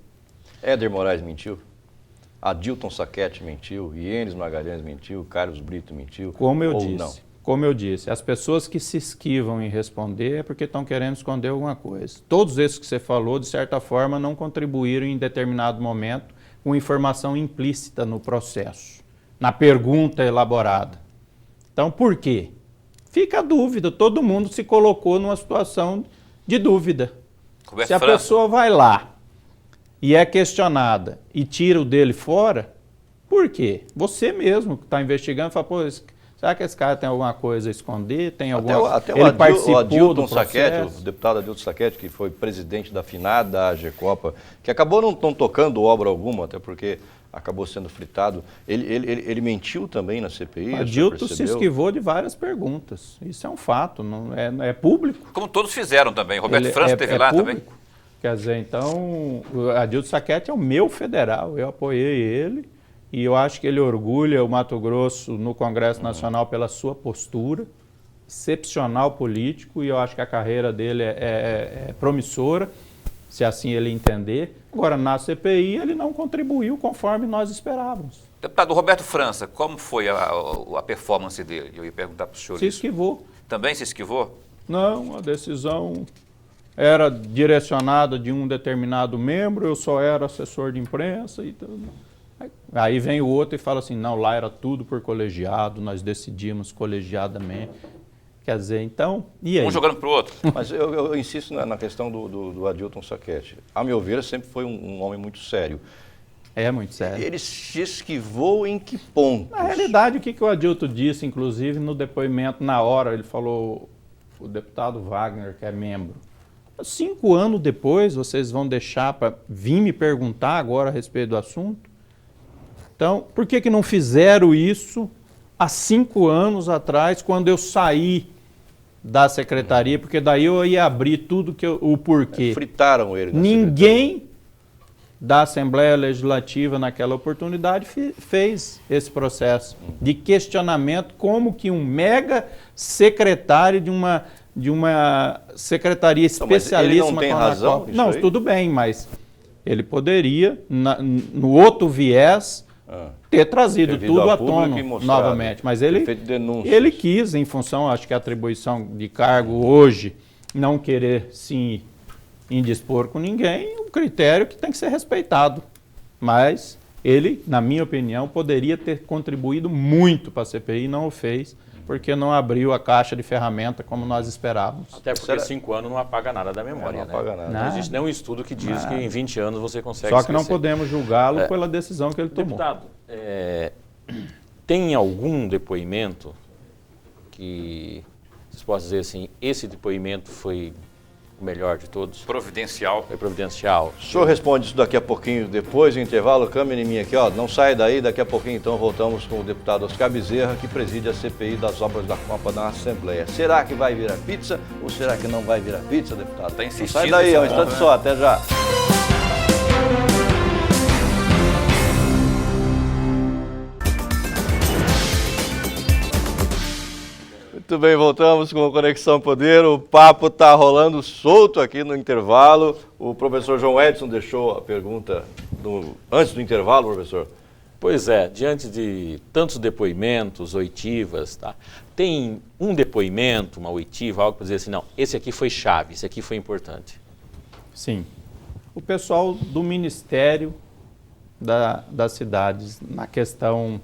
Éder Moraes mentiu? Adilton Saquete mentiu? Ienes Magalhães mentiu? Carlos Brito mentiu? Como eu ou disse. Não? Como eu disse, as pessoas que se esquivam em responder é porque estão querendo esconder alguma coisa. Todos esses que você falou, de certa forma, não contribuíram em determinado momento com informação implícita no processo, na pergunta elaborada. Então, por quê? Fica a dúvida, todo mundo se colocou numa situação de dúvida. Roberto Se a França. pessoa vai lá e é questionada e tira o dele fora, por quê? Você mesmo que está investigando fala, pô, será que esse cara tem alguma coisa a esconder? Tem alguma... Até Ele o participou Adilton do Saquete, processo? o deputado Adilton Saquete, que foi presidente da finada AGECOPA, que acabou não tocando obra alguma, até porque acabou sendo fritado. Ele mentiu também na CPI? O Adilton se esquivou de várias perguntas. Isso é um fato, não é público. Como todos fizeram também. Roberto Ele França esteve lá público. também. Quer dizer, então, o Adilton Saquete é o meu federal, eu apoiei ele e eu acho que ele orgulha o Mato Grosso no Congresso Nacional pela sua postura, excepcional político, e eu acho que a carreira dele é promissora, se assim ele entender. Agora, na CPI, ele não contribuiu conforme nós esperávamos. Deputado Roberto França, como foi a performance dele? Eu ia perguntar para o senhor Se isso. esquivou. Também se esquivou? Não, a decisão era direcionada de um determinado membro, eu só era assessor de imprensa e tudo. Aí vem o outro e fala assim, não, lá era tudo por colegiado, nós decidimos colegiadamente. Quer dizer, então, e aí? Um jogando para o outro. Mas eu insisto na questão do Adilton Saquete. A meu ver, sempre foi um homem muito sério. É muito sério. Ele se esquivou em que ponto? Na realidade, o que o Adilton disse, inclusive, no depoimento, na hora, ele falou, o deputado Wagner, que é membro, 5 anos depois, vocês vão deixar para vir me perguntar agora a respeito do assunto? Então, por que não fizeram isso há 5 anos atrás, quando eu saí da secretaria? Porque daí eu ia abrir tudo o porquê. Fritaram ele. Ninguém da Assembleia Legislativa naquela oportunidade fez esse processo de questionamento, como que um mega secretário de uma secretaria especialíssima... Mas ele não tem razão? Não, tudo bem, mas ele poderia, no outro viés, ter trazido tudo à tona novamente. Mas ele quis, em função, acho que a atribuição de cargo hoje, não querer se indispor com ninguém, um critério que tem que ser respeitado. Mas ele, na minha opinião, poderia ter contribuído muito para a CPI, não o fez, porque não abriu a caixa de ferramenta como nós esperávamos. Até porque 5 anos não apaga nada da memória, não apaga nada. Não existe nenhum estudo que diz que em 20 anos você consegue Só que não esquecer. podemos julgá-lo pela decisão que ele tomou. Deputado, tem algum depoimento que vocês possam dizer assim, esse depoimento foi o melhor de todos? Providencial. Foi providencial. O senhor responde isso daqui a pouquinho, depois do intervalo, câmera em mim aqui, ó, não sai daí, daqui a pouquinho então voltamos com o deputado Oscar Bezerra, que preside a CPI das obras da Copa na Assembleia. Será que vai virar pizza ou será que não vai virar pizza, deputado? Tá insistindo. Não sai daí, é um instante só, até já. Muito bem, voltamos com o Conexão Poder. O papo está rolando solto aqui no intervalo. O professor João Edson deixou a pergunta antes do intervalo, professor. Pois é, diante de tantos depoimentos, oitivas, tá? Tem um depoimento, uma oitiva, algo para dizer assim, não, esse aqui foi chave, esse aqui foi importante. Sim. O pessoal do Ministério das Cidades, na questão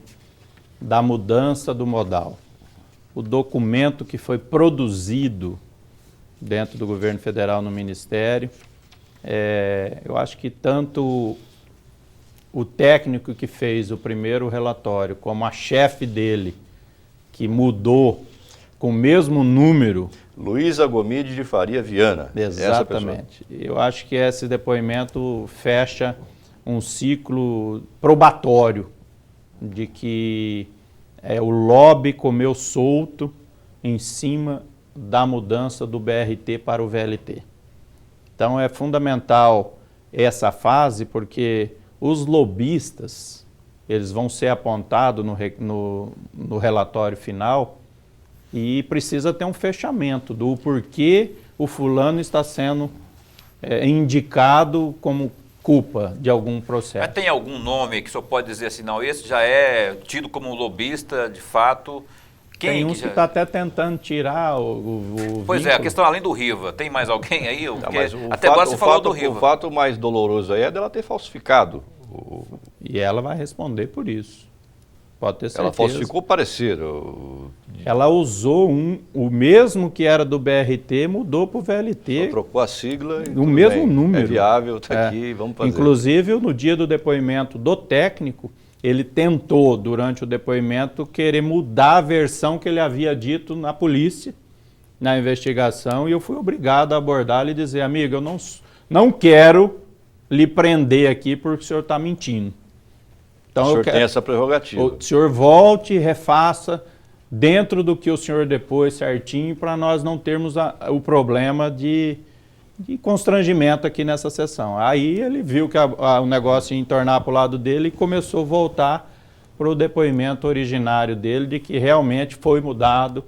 da mudança do modal. O documento que foi produzido dentro do governo federal no Ministério, eu acho que tanto o técnico que fez o primeiro relatório, como a chefe dele, que mudou com o mesmo número. Luísa Gomide de Faria Viana. Essa pessoa. Exatamente. Eu acho que esse depoimento fecha um ciclo probatório de que o lobby comeu solto em cima da mudança do BRT para o VLT. Então é fundamental essa fase, porque os lobistas, eles vão ser apontados no relatório final e precisa ter um fechamento do porquê o fulano está sendo indicado como culpa de algum processo. Mas tem algum nome que só pode dizer assim, não, esse já é tido como lobista, de fato? Quem Tem uns que está até tentando tirar o Pois vínculo. é, a questão além do Riva, tem mais alguém aí? Porque Mas até agora você falou do Riva. O fato mais doloroso aí é dela ter falsificado. E ela vai responder por isso. Pode ter certeza. Ela falsificou o parecer. Ela usou o mesmo que era do BRT, mudou para o VLT. Só trocou a sigla e O tudo mesmo bem. número. É viável, está aqui, vamos fazer. Inclusive, no dia do depoimento do técnico, ele tentou, durante o depoimento, querer mudar a versão que ele havia dito na polícia, na investigação, e eu fui obrigado a abordá-lo e dizer, amigo, eu não quero lhe prender aqui porque o senhor está mentindo. Então, O senhor tem essa prerrogativa. O senhor volte e refaça dentro do que o senhor depois certinho, para nós não termos o problema de constrangimento aqui nessa sessão. Aí ele viu que o negócio ia entornar para o lado dele e começou a voltar para o depoimento originário dele, de que realmente foi mudado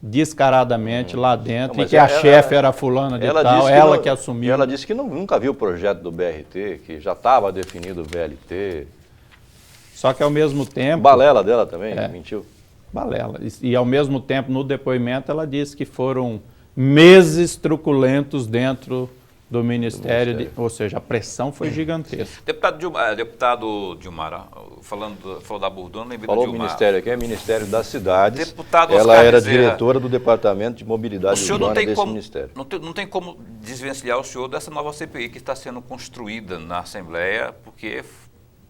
descaradamente lá dentro, Não, e que mas a chefe era fulana de tal, disse ela que assumiu. Ela disse que nunca viu o projeto do BRT, que já estava definido o VLT. Só que ao mesmo tempo... Balela dela também, mentiu. Balela. E ao mesmo tempo, no depoimento, ela disse que foram meses truculentos dentro do Ministério, ou seja, a pressão foi gigantesca. Deputado Dilmar, falou da Burdona, lembrei do Falou o Dilmar. Ministério aqui, é Ministério das Cidades. Deputado Ela Oscar era Bezerra. diretora do Departamento de Mobilidade O senhor Urbana não tem desse como, Ministério. não tem como desvencilhar o senhor dessa nova CPI que está sendo construída na Assembleia, porque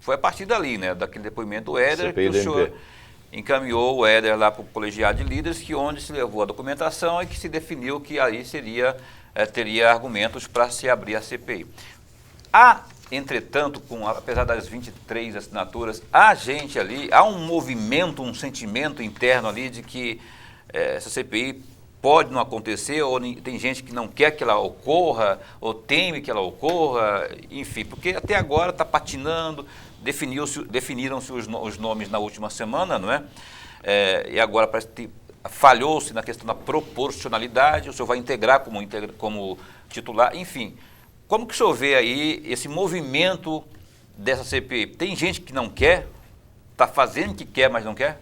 foi a partir dali, né, daquele depoimento do Éder, CPI que o do senhor MP. encaminhou o Éder lá para o colegiado de líderes, que onde se levou a documentação e que se definiu que aí teria argumentos para se abrir a CPI. Há, entretanto, apesar das 23 assinaturas, há gente ali, há um movimento, um sentimento interno ali de que essa CPI pode não acontecer, ou tem gente que não quer que ela ocorra, ou teme que ela ocorra, enfim, porque até agora está patinando, definiram-se os nomes na última semana, não é? E agora parece que falhou-se na questão da proporcionalidade, o senhor vai integrar como titular, enfim. Como que o senhor vê aí esse movimento dessa CPI? Tem gente que não quer, está fazendo que quer, mas não quer?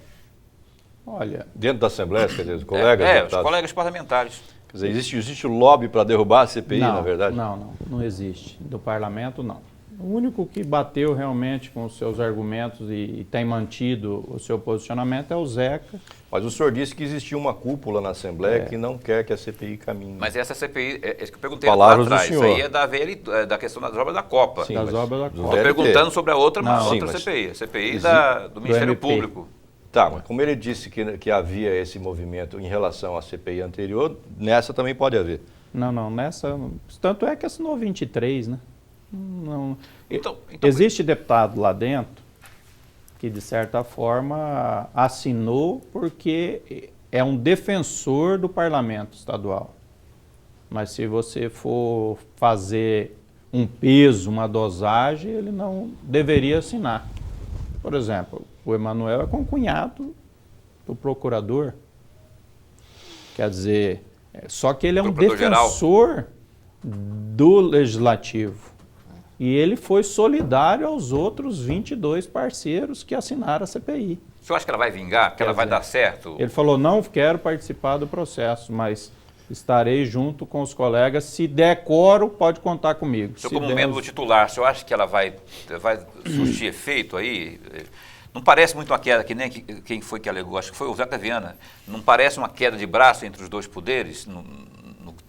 Olha, Dentro da Assembleia, quer dizer, os colegas os deputados. colegas parlamentares. Quer dizer, existe o lobby para derrubar a CPI, na verdade? Não existe. Do parlamento, não. O único que bateu realmente com os seus argumentos e tem mantido o seu posicionamento é o Zeca. Mas o senhor disse que existia uma cúpula na Assembleia que não quer que a CPI caminhe. Mas essa CPI, é isso que eu perguntei Palavras lá do atrás, isso senhor. aí é da questão das obras da Copa. Sim, das mas obras da do Copa. Estou VLT. perguntando sobre a outra, Não. outra Sim, mas CPI, a CPI do do Ministério MP. Público. Tá, mas como ele disse que havia esse movimento em relação à CPI anterior, nessa também pode haver. Não, nessa... Tanto é que assinou 23, né? Não. Então, Existe deputado lá dentro que, de certa forma, assinou porque é um defensor do parlamento estadual. Mas se você for fazer um peso, uma dosagem, ele não deveria assinar. Por exemplo, o Emanuel é concunhado do procurador. Quer dizer, só que ele é um Procurador-geral. defensor do legislativo. E ele foi solidário aos outros 22 parceiros que assinaram a CPI. o senhor acha que ela vai vingar, que ela vai dizer, dar certo? Ele falou, não quero participar do processo, mas estarei junto com os colegas. Se der coro, pode contar comigo. O senhor, Se como der membro titular, o senhor acha que ela vai surtir efeito aí? Não parece muito uma queda, que nem quem foi que alegou, acho que foi o Zeca Viana. Não parece uma queda de braço entre os dois poderes, no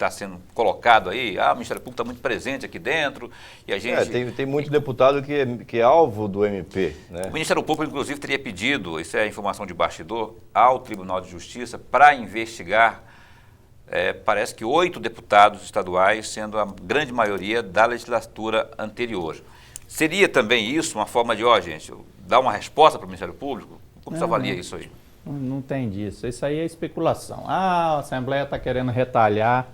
está sendo colocado aí, o Ministério Público está muito presente aqui dentro, e a gente... Tem muito deputado que é alvo do MP, né? O Ministério Público, inclusive, teria pedido, isso é informação de bastidor, ao Tribunal de Justiça para investigar, parece que 8 deputados estaduais, sendo a grande maioria da legislatura anterior. Seria também isso uma forma de, gente, dar uma resposta para o Ministério Público? Como você avalia isso aí? Não tem disso. Isso aí é especulação. A Assembleia está querendo retalhar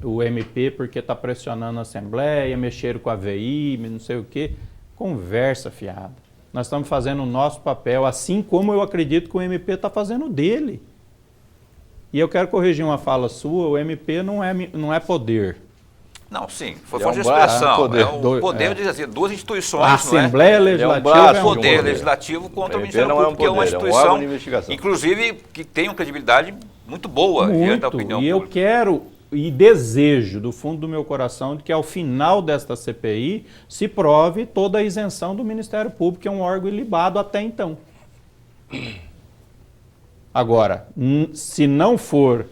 o MP porque está pressionando a Assembleia, mexeram com a VI, não sei o quê. Conversa fiada. Nós estamos fazendo o nosso papel, assim como eu acredito que o MP está fazendo o dele. E eu quero corrigir uma fala sua, o MP não é poder. Não, sim, foi É forma de um braço do expressão. poder. Poder dizer assim, duas instituições, A Assembleia Legislativa braço é de um um poder poder. legislativo contra o O Ministério MP não é um Público, que é uma poder, é um instituição, órgão de investigação. inclusive, que tem uma credibilidade muito boa diante da opinião E eu pública. quero e desejo, do fundo do meu coração, de que ao final desta CPI se prove toda a isenção do Ministério Público, que é um órgão ilibado até então. Agora, se não for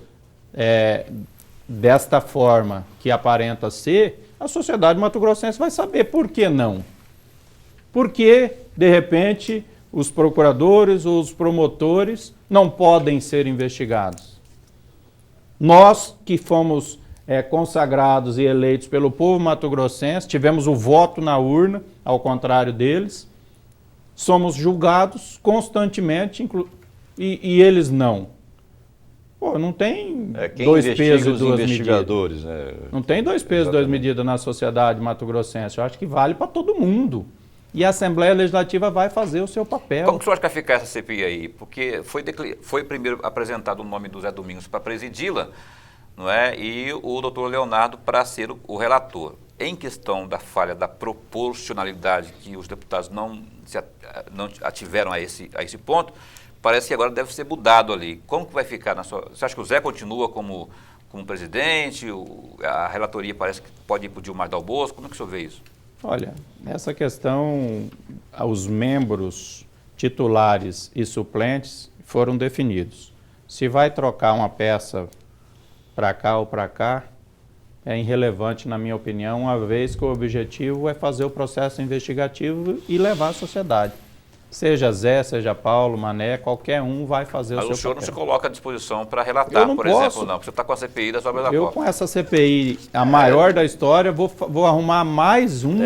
desta forma que aparenta ser, a sociedade mato-grossense vai saber por que não. Porque, de repente, os procuradores ou os promotores não podem ser investigados. Nós que fomos consagrados e eleitos pelo povo mato-grossense, tivemos o voto na urna, ao contrário deles, somos julgados constantemente e eles não. Pô, não tem Quem dois investiga pesos e os duas investigadores, medidas. né? Não tem dois pesos e duas medidas na sociedade mato-grossense. Eu acho que vale para todo mundo. E a Assembleia Legislativa vai fazer o seu papel. Como que o senhor acha que vai ficar essa CPI aí? Porque foi primeiro apresentado o nome do Zé Domingos para presidi-la, não é? E o doutor Leonardo para ser o relator. Em questão da falha da proporcionalidade, que os deputados não ativeram a esse ponto, parece que agora deve ser mudado ali. Como que vai ficar na sua... Você acha que o Zé continua como presidente? A relatoria parece que pode ir para o Dilmar Dal Bosco? Como é que o senhor vê isso? Olha, essa questão, os membros titulares e suplentes foram definidos. Se vai trocar uma peça para cá ou para cá, é irrelevante, na minha opinião, uma vez que o objetivo é fazer o processo investigativo e levar a sociedade. Seja Zé, seja Paulo, Mané, qualquer um vai fazer o seu papel. Mas o senhor não se coloca à disposição para relatar, por exemplo, não, porque você está com a CPI das obras da Eu, Copa. com essa CPI, a maior da história, vou arrumar mais um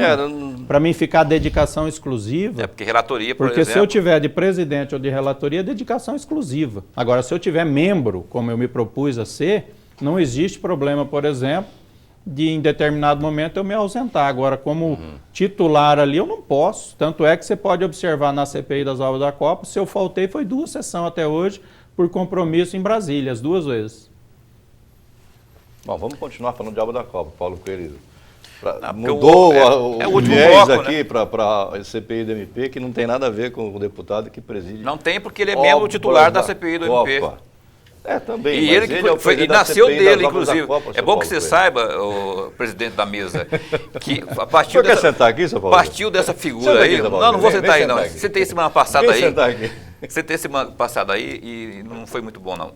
para mim ficar dedicação exclusiva. Porque relatoria, por Porque exemplo... se eu tiver de presidente ou de relatoria, é dedicação exclusiva. Agora, se eu tiver membro, como eu me propus a ser, não existe problema, por exemplo, de em determinado momento eu me ausentar. Agora, como titular ali, eu não posso. Tanto é que você pode observar na CPI das obras da Copa, se eu faltei foi 2 sessões até hoje, por compromisso em Brasília, as 2 vezes. Bom, vamos continuar falando de obra da Copa, Paulo Coelho. Não, Mudou o último viés bloco, aqui para a CPI do MP, que não tem nada a ver com o deputado que preside. Não tem, porque ele é membro titular da CPI do MP. Também. E mas ele é o que presidente da nasceu CPI dele, das obras da inclusive. Copa, É seu bom Paulo que você Coelho. saiba, o presidente da mesa, que a O partir senhor quer sentar aqui, seu Paulo? partiu dessa figura Senta aí. aqui, seu Paulo. Não vou Vem sentar aí, não. sentar aqui. Você tem semana passada Vem aí. sentar aqui. Você tem semana passada aí e não foi muito bom, não.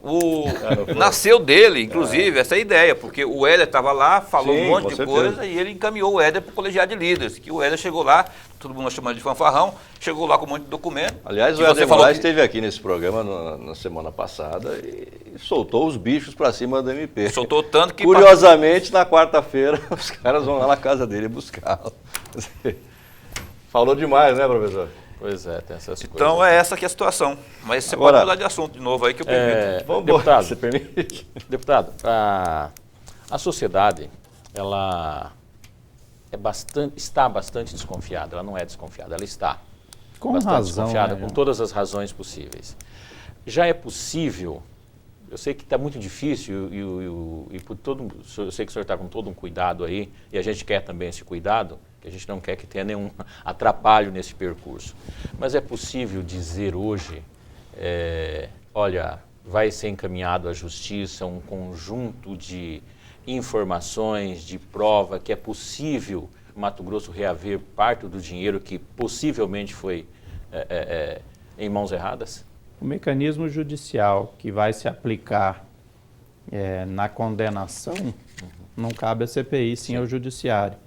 Nasceu dele, inclusive, essa ideia, porque o Éder estava lá, falou Sim, um monte com de certeza. coisa e ele encaminhou o Éder para o colegiado de líderes, que o Éder chegou lá, todo mundo chamando de fanfarrão, chegou lá com um monte de documento. Aliás, que o você Éder falou Moraes que- esteve aqui nesse programa na semana passada e soltou os bichos para cima do MP. Soltou tanto que... Curiosamente, na quarta-feira, os caras vão lá na casa dele buscá-lo. Falou demais, né, professor? Pois é, tem essas Então coisas. é essa que é a situação. Mas você Agora- pode mudar de assunto de novo aí que eu permito. Vamos deputado. embora, você permite? Deputado, a sociedade, ela está bastante desconfiada, ela não é desconfiada, ela está Com bastante razão, desconfiada, né, com João? todas as razões possíveis. Já é possível, eu sei que está muito difícil e por todo, eu sei que o senhor está com todo um cuidado aí, e a gente quer também esse cuidado, que a gente não quer que tenha nenhum atrapalho nesse percurso. Mas é possível dizer hoje, olha, vai ser encaminhado à justiça um conjunto de informações, de prova, que é possível Mato Grosso reaver parte do dinheiro que possivelmente foi em mãos erradas? O mecanismo judicial que vai se aplicar na condenação, não cabe à CPI, sim ao Judiciário.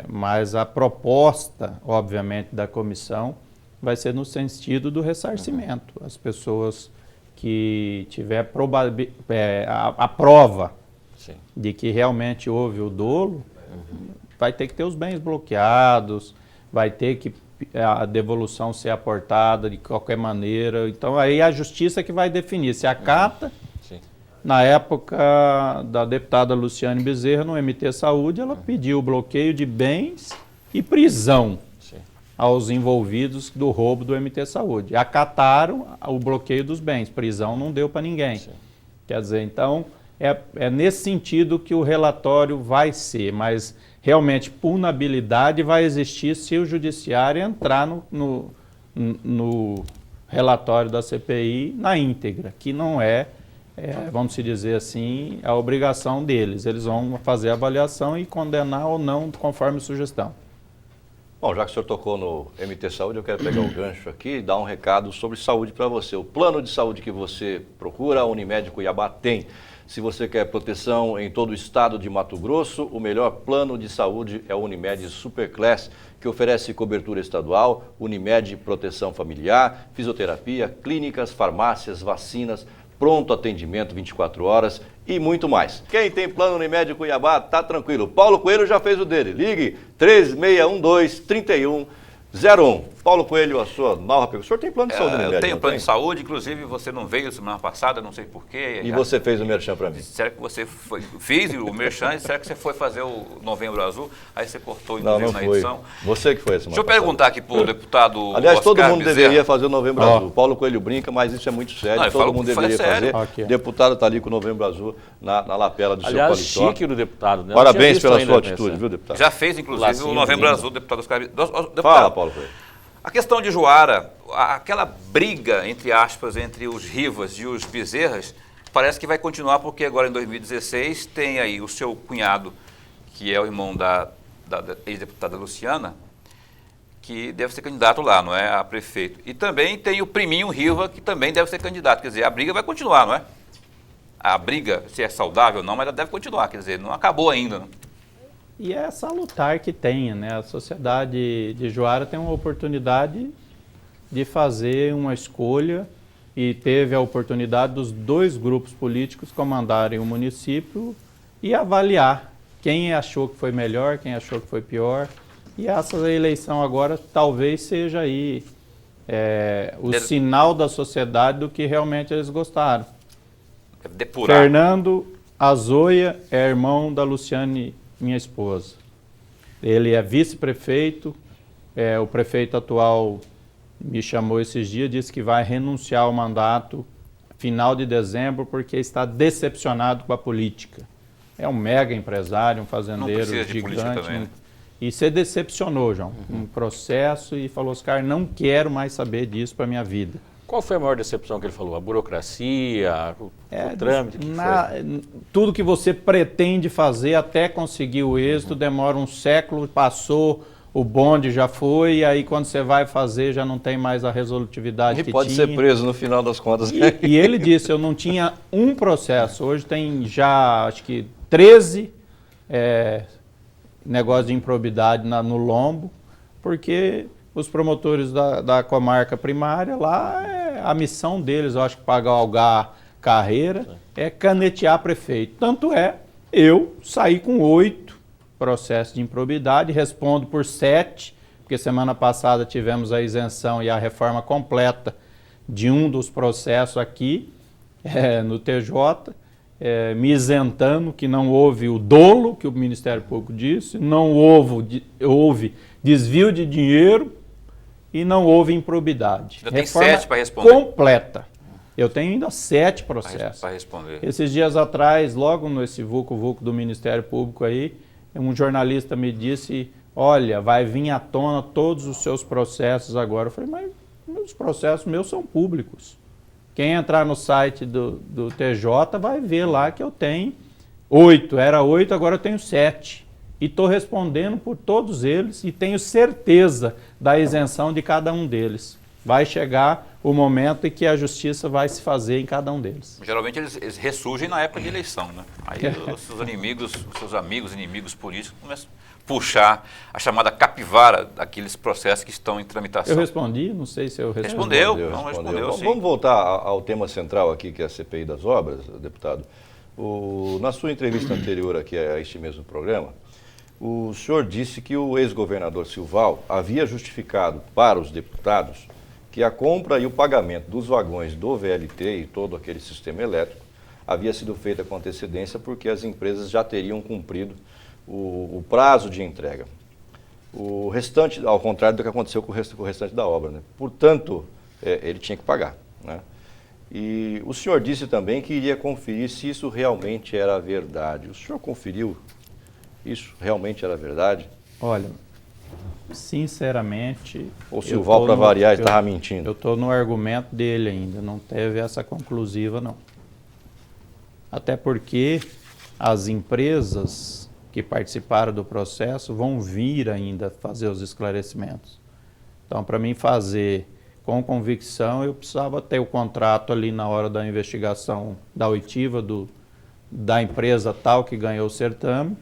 Mas a proposta, obviamente, da comissão vai ser no sentido do ressarcimento. As pessoas que tiver a prova Sim. de que realmente houve o dolo, vai ter que ter os bens bloqueados, vai ter que a devolução ser aportada de qualquer maneira. Então aí a justiça que vai definir se acata. Sim. Na época da deputada Luciane Bezerra, no MT Saúde, ela pediu bloqueio de bens e prisão Sim. aos envolvidos do roubo do MT Saúde. Acataram o bloqueio dos bens, prisão não deu para ninguém. Sim. Quer dizer, então, é nesse sentido que o relatório vai ser, mas realmente punabilidade vai existir se o Judiciário entrar no relatório da CPI na íntegra, que não vamos dizer assim, a obrigação deles. Eles vão fazer a avaliação e condenar ou não, conforme sugestão. Bom, já que o senhor tocou no MT Saúde, eu quero pegar o gancho aqui e dar um recado sobre saúde para você. O plano de saúde que você procura, a Unimed Cuiabá tem. Se você quer proteção em todo o estado de Mato Grosso, o melhor plano de saúde é o Unimed Superclass, que oferece cobertura estadual, Unimed Proteção Familiar, fisioterapia, clínicas, farmácias, vacinas, pronto atendimento 24 horas e muito mais. Quem tem plano Unimed Cuiabá, tá tranquilo. Paulo Coelho já fez o dele. Ligue 3612-3101. Paulo Coelho, a sua nova pergunta. O senhor tem plano de saúde Unimed? Eu tenho plano de saúde, inclusive você não veio semana passada, não sei porquê. E você fez o merchan para mim? Será que você foi, fiz o merchan, será que você foi fazer o Novembro Azul? Aí você cortou Não, inclusive não na foi. edição. Você que foi essa semana Deixa eu perguntar aqui para o deputado Aliás, todo Oscar mundo Bezerra. deveria fazer o Novembro Azul. Paulo Coelho brinca, mas isso é muito sério. Não, eu todo falo mundo que foi deveria sério. fazer. Aqui, ó. O deputado está ali com o Novembro Azul na lapela do Aliás, seu paletó. chique do deputado, né? Parabéns pela Não tinha sua visto atitude, ainda viu, deputado? Já fez, inclusive, Lacinho o Novembro lindo. Azul, deputado Oscar Bezerra. Deputado, Fala, Paulo Coelho. a questão de Juara, aquela briga, entre aspas, entre os Rivas e os Bezerras, parece que vai continuar porque agora em 2016 tem aí o seu cunhado, que é o irmão da ex-deputada Luciana, que deve ser candidato lá, não é, a prefeito. E também tem o priminho Riva, que também deve ser candidato. Quer dizer, a briga vai continuar, não é? A briga, se é saudável ou não, mas ela deve continuar. Quer dizer, não acabou ainda. Não? E é salutar que tenha, né? A sociedade de Juara tem uma oportunidade de fazer uma escolha e teve a oportunidade dos dois grupos políticos comandarem o município e avaliar quem achou que foi melhor, quem achou que foi pior. E essa eleição agora talvez seja aí o sinal da sociedade do que realmente eles gostaram. Deve depurar. Fernando Azoia é irmão da Luciane, minha esposa. Ele é vice-prefeito, o prefeito atual me chamou esses dias, disse que vai renunciar ao mandato final de dezembro porque está decepcionado com a política. É um mega empresário, um fazendeiro precisa de política gigante. também, né? E se decepcionou, João, um processo e falou, Oscar, não quero mais saber disso para minha vida. Qual foi a maior decepção que ele falou? A burocracia, o trâmite? Tudo que você pretende fazer até conseguir o êxito demora um século, passou, o bonde já foi, e aí quando você vai fazer já não tem mais a resolutividade que pode tinha. ser preso no final das contas. E ele disse, eu não tinha um processo, hoje tem já acho que 13 negócios de improbidade no lombo, porque os promotores da comarca primária lá, a missão deles, eu acho que pagar carreira, é canetear prefeito. Tanto eu saí com 8 processos de improbidade, respondo por 7, porque semana passada tivemos a isenção e a reforma completa de um dos processos aqui no TJ, me isentando que não houve o dolo, que o Ministério Público disse, não houve desvio de dinheiro e não houve improbidade. Já tem Reforma 7 para responder. completa. Eu tenho ainda 7 processos. Para responder. Esses dias atrás, logo nesse vulco-vulco do Ministério Público aí, um jornalista me disse, olha, vai vir à tona todos os seus processos agora. Eu falei, mas os processos meus são públicos. Quem entrar no site do TJ vai ver lá que eu tenho 8. Era 8, agora eu tenho 7. E estou respondendo por todos eles e tenho certeza da isenção de cada um deles. Vai chegar o momento em que a justiça vai se fazer em cada um deles. Geralmente eles ressurgem na época de eleição, né? Aí os seus amigos, inimigos políticos começam a puxar a chamada capivara daqueles processos que estão em tramitação. Eu respondi, não sei se eu respondi. Respondeu, sim. Vamos voltar ao tema central aqui, que é a CPI das obras, deputado. Na sua entrevista anterior aqui a este mesmo programa, o senhor disse que o ex-governador Silval havia justificado para os deputados que a compra e o pagamento dos vagões do VLT e todo aquele sistema elétrico havia sido feita com antecedência porque as empresas já teriam cumprido o prazo de entrega. O restante, ao contrário do que aconteceu com o restante da obra, né? Portanto, ele tinha que pagar, né? E o senhor disse também que iria conferir se isso realmente era verdade. O senhor conferiu? Isso realmente era verdade? Olha, sinceramente... Ou Silval, para variar, estava mentindo? Eu estou no argumento dele ainda, não teve essa conclusiva, não. Até porque as empresas que participaram do processo vão vir ainda fazer os esclarecimentos. Então, para mim fazer com convicção, eu precisava ter o contrato ali na hora da investigação da oitiva da empresa tal que ganhou o certame,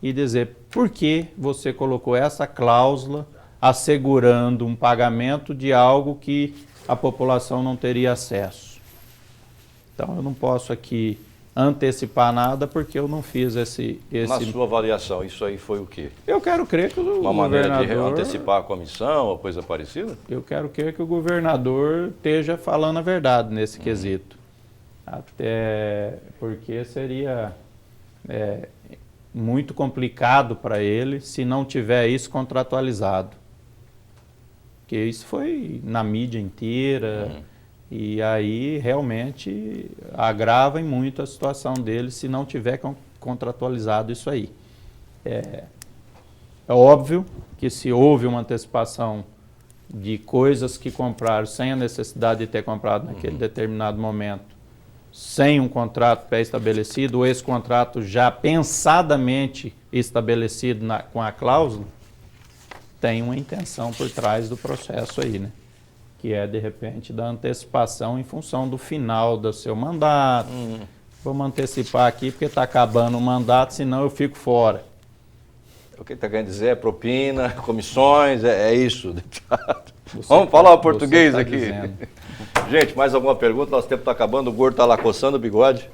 e dizer por que você colocou essa cláusula assegurando um pagamento de algo que a população não teria acesso. Então eu não posso aqui antecipar nada porque eu não fiz esse... Na sua avaliação, isso aí foi o quê? Eu quero crer que o Uma maneira de governador... antecipar a comissão ou coisa parecida? Eu quero crer que o governador esteja falando a verdade nesse quesito. Até porque seria... muito complicado para ele se não tiver isso contratualizado. Porque isso foi na mídia inteira e aí realmente agrava em muito a situação dele se não tiver contratualizado isso aí. É óbvio que se houve uma antecipação de coisas que compraram sem a necessidade de ter comprado naquele determinado momento, sem um contrato pré-estabelecido, ou esse contrato já pensadamente estabelecido com a cláusula, tem uma intenção por trás do processo aí, né? Que é, de repente, da antecipação em função do final do seu mandato. Vamos antecipar aqui porque está acabando o mandato, senão eu fico fora. O que está querendo dizer é propina, comissões, é isso, deputado. Vamos falar o português aqui. Dizendo. Gente, mais alguma pergunta? Nosso tempo está acabando, o gordo está lá coçando o bigode.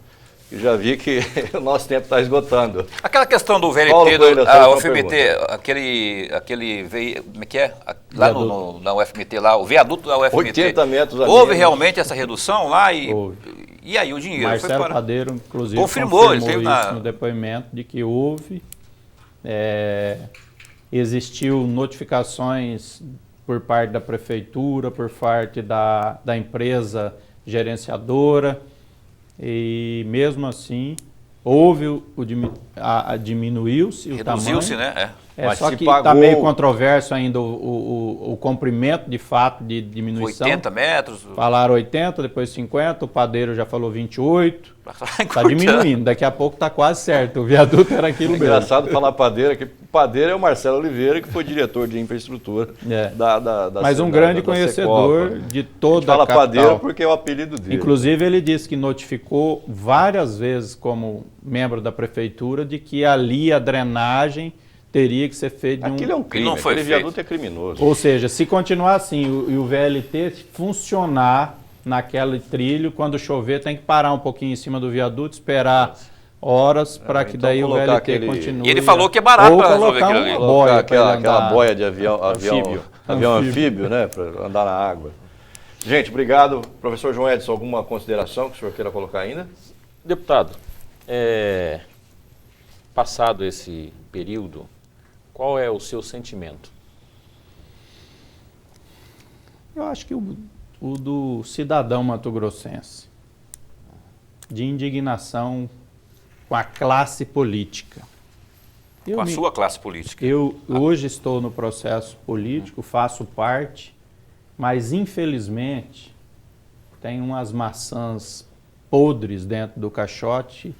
E já vi que o nosso tempo está esgotando. Aquela questão do VLT, Coelho, a UFMT, aquele como é que é? Lá na UFMT, lá, o viaduto da UFMT. 80 metros a Houve menos. realmente essa redução lá Houve. E aí o dinheiro Marcelo foi para... Padeiro, inclusive, Confirmou, ele isso teve na... no depoimento, de que houve, existiu notificações por parte da prefeitura, por parte da empresa gerenciadora, e mesmo assim houve diminuiu-se o tamanho. Reduziu-se, né? Mas Só se que pagou- está meio controverso ainda o comprimento de fato de diminuição. 80 metros. Falaram 80, depois 50, o Padeiro já falou 28. Está Encurtando. diminuindo, daqui a pouco está quase certo. O viaduto era aquilo É mesmo. engraçado falar Padeiro, que Padeiro é o Marcelo Oliveira, que foi diretor de infraestrutura da Mas um grande conhecedor de A gente toda a fala capital. Padeiro porque é o apelido dele. Inclusive, ele disse que notificou várias vezes, como membro da prefeitura, de que ali a drenagem teria que ser feita de Aquilo é um crime, não foi aquele feito. viaduto é criminoso. Ou seja, se continuar assim e o VLT funcionar naquele trilho, quando chover tem que parar um pouquinho em cima do viaduto, esperar horas para que então daí o colocar VLT aquele- continue. E ele falou que é barato Ou para resolver colocar aquilo ali. uma Colocar boia para ele aquela andar. boia de avião Anfíbio. né, para andar na água. Gente, obrigado. Professor João Edson, alguma consideração que o senhor queira colocar ainda? Deputado, passado esse período, qual é o seu sentimento? Eu acho que o do cidadão mato-grossense, de indignação com a classe política. Com a sua classe política. Eu hoje estou no processo político, faço parte, mas infelizmente tem umas maçãs podres dentro do caixote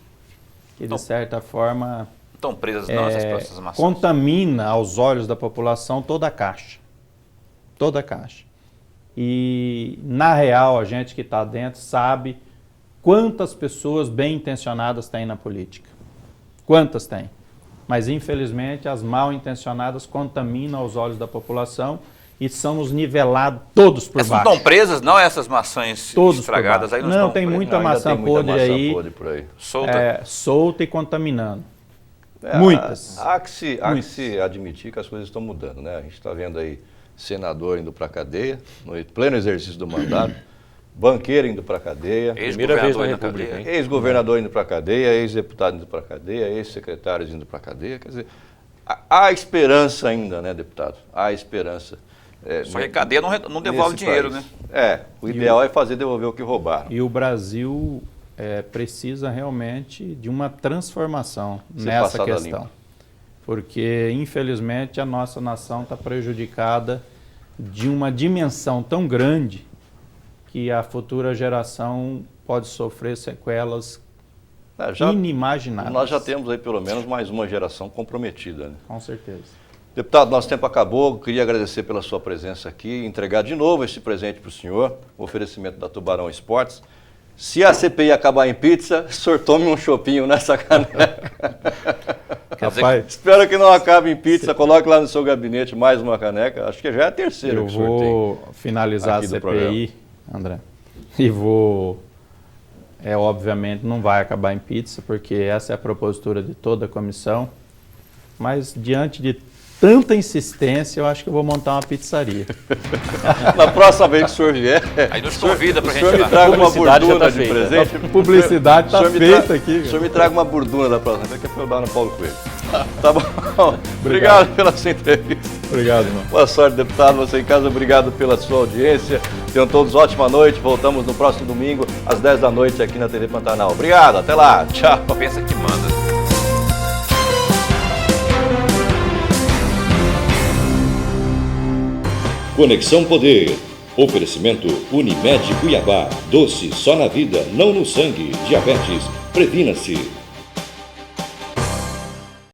que de certa forma Estão presas não essas maçãs. contamina aos olhos da população toda a caixa. Toda a caixa. E, na real, a gente que está dentro sabe quantas pessoas bem intencionadas tem na política. Quantas tem? Mas, infelizmente, as mal intencionadas contaminam aos olhos da população e são nos nivelados todos por Essas baixo. não estão presas, não? Essas maçãs Todos estragadas por aí baixo. não Não, estão tem presas. muita Ainda maçã tem muita podre maçã aí, podre por aí. Solta. solta e contaminando. Muitas. Há que se admitir que as coisas estão mudando, né? A gente está vendo aí senador indo para a cadeia, no pleno exercício do mandato, banqueiro indo para a cadeia, Primeira vez na Ex-governador indo na República, cadeia. hein? ex-governador indo para a cadeia, ex-deputado indo para a cadeia, ex-secretários indo para a cadeia. Quer dizer, há esperança ainda, né, deputado? Há esperança. Só que a cadeia não devolve nesse dinheiro, país. né? O ideal é fazer devolver o que roubaram. E o Brasil precisa realmente de uma transformação Ser nessa passada questão. limpo. Porque, infelizmente, a nossa nação está prejudicada de uma dimensão tão grande que a futura geração pode sofrer sequelas inimagináveis. Nós já temos aí pelo menos mais uma geração comprometida, né? Com certeza. Deputado, nosso tempo acabou. Queria agradecer pela sua presença aqui, entregar de novo esse presente para o senhor, o oferecimento da Tubarão Esportes. Se a CPI acabar em pizza, o senhor tome um chopinho nessa caneca. Rapaz, Espero que não acabe em pizza. Coloque lá no seu gabinete mais uma caneca. Acho que já é a terceira eu que o senhor tem. vou finalizar a aqui do CPI, André, e vou... obviamente não vai acabar em pizza, porque essa é a propositura de toda a comissão, mas diante de tanta insistência, eu acho que eu vou montar uma pizzaria. Na próxima vez que o senhor vier, Aí nos convida pra o gente senhor ir me lá. traga uma Publicidade já borduna tá de feita. presente. A publicidade está O senhor me feita aqui. O senhor me traga uma borduna da próxima vez, que é para eu dar no Paulo Coelho. Tá bom? Obrigado pela sua entrevista. Obrigado, irmão. Boa sorte, deputado. Você em casa, obrigado pela sua audiência. Tenham todos ótima noite. Voltamos no próximo domingo, às 10 da noite, aqui na TV Pantanal. Obrigado, até lá. Tchau. Pensa que manda. Conexão Poder. Oferecimento Unimed Cuiabá. Doce só na vida, não no sangue. Diabetes, previna-se.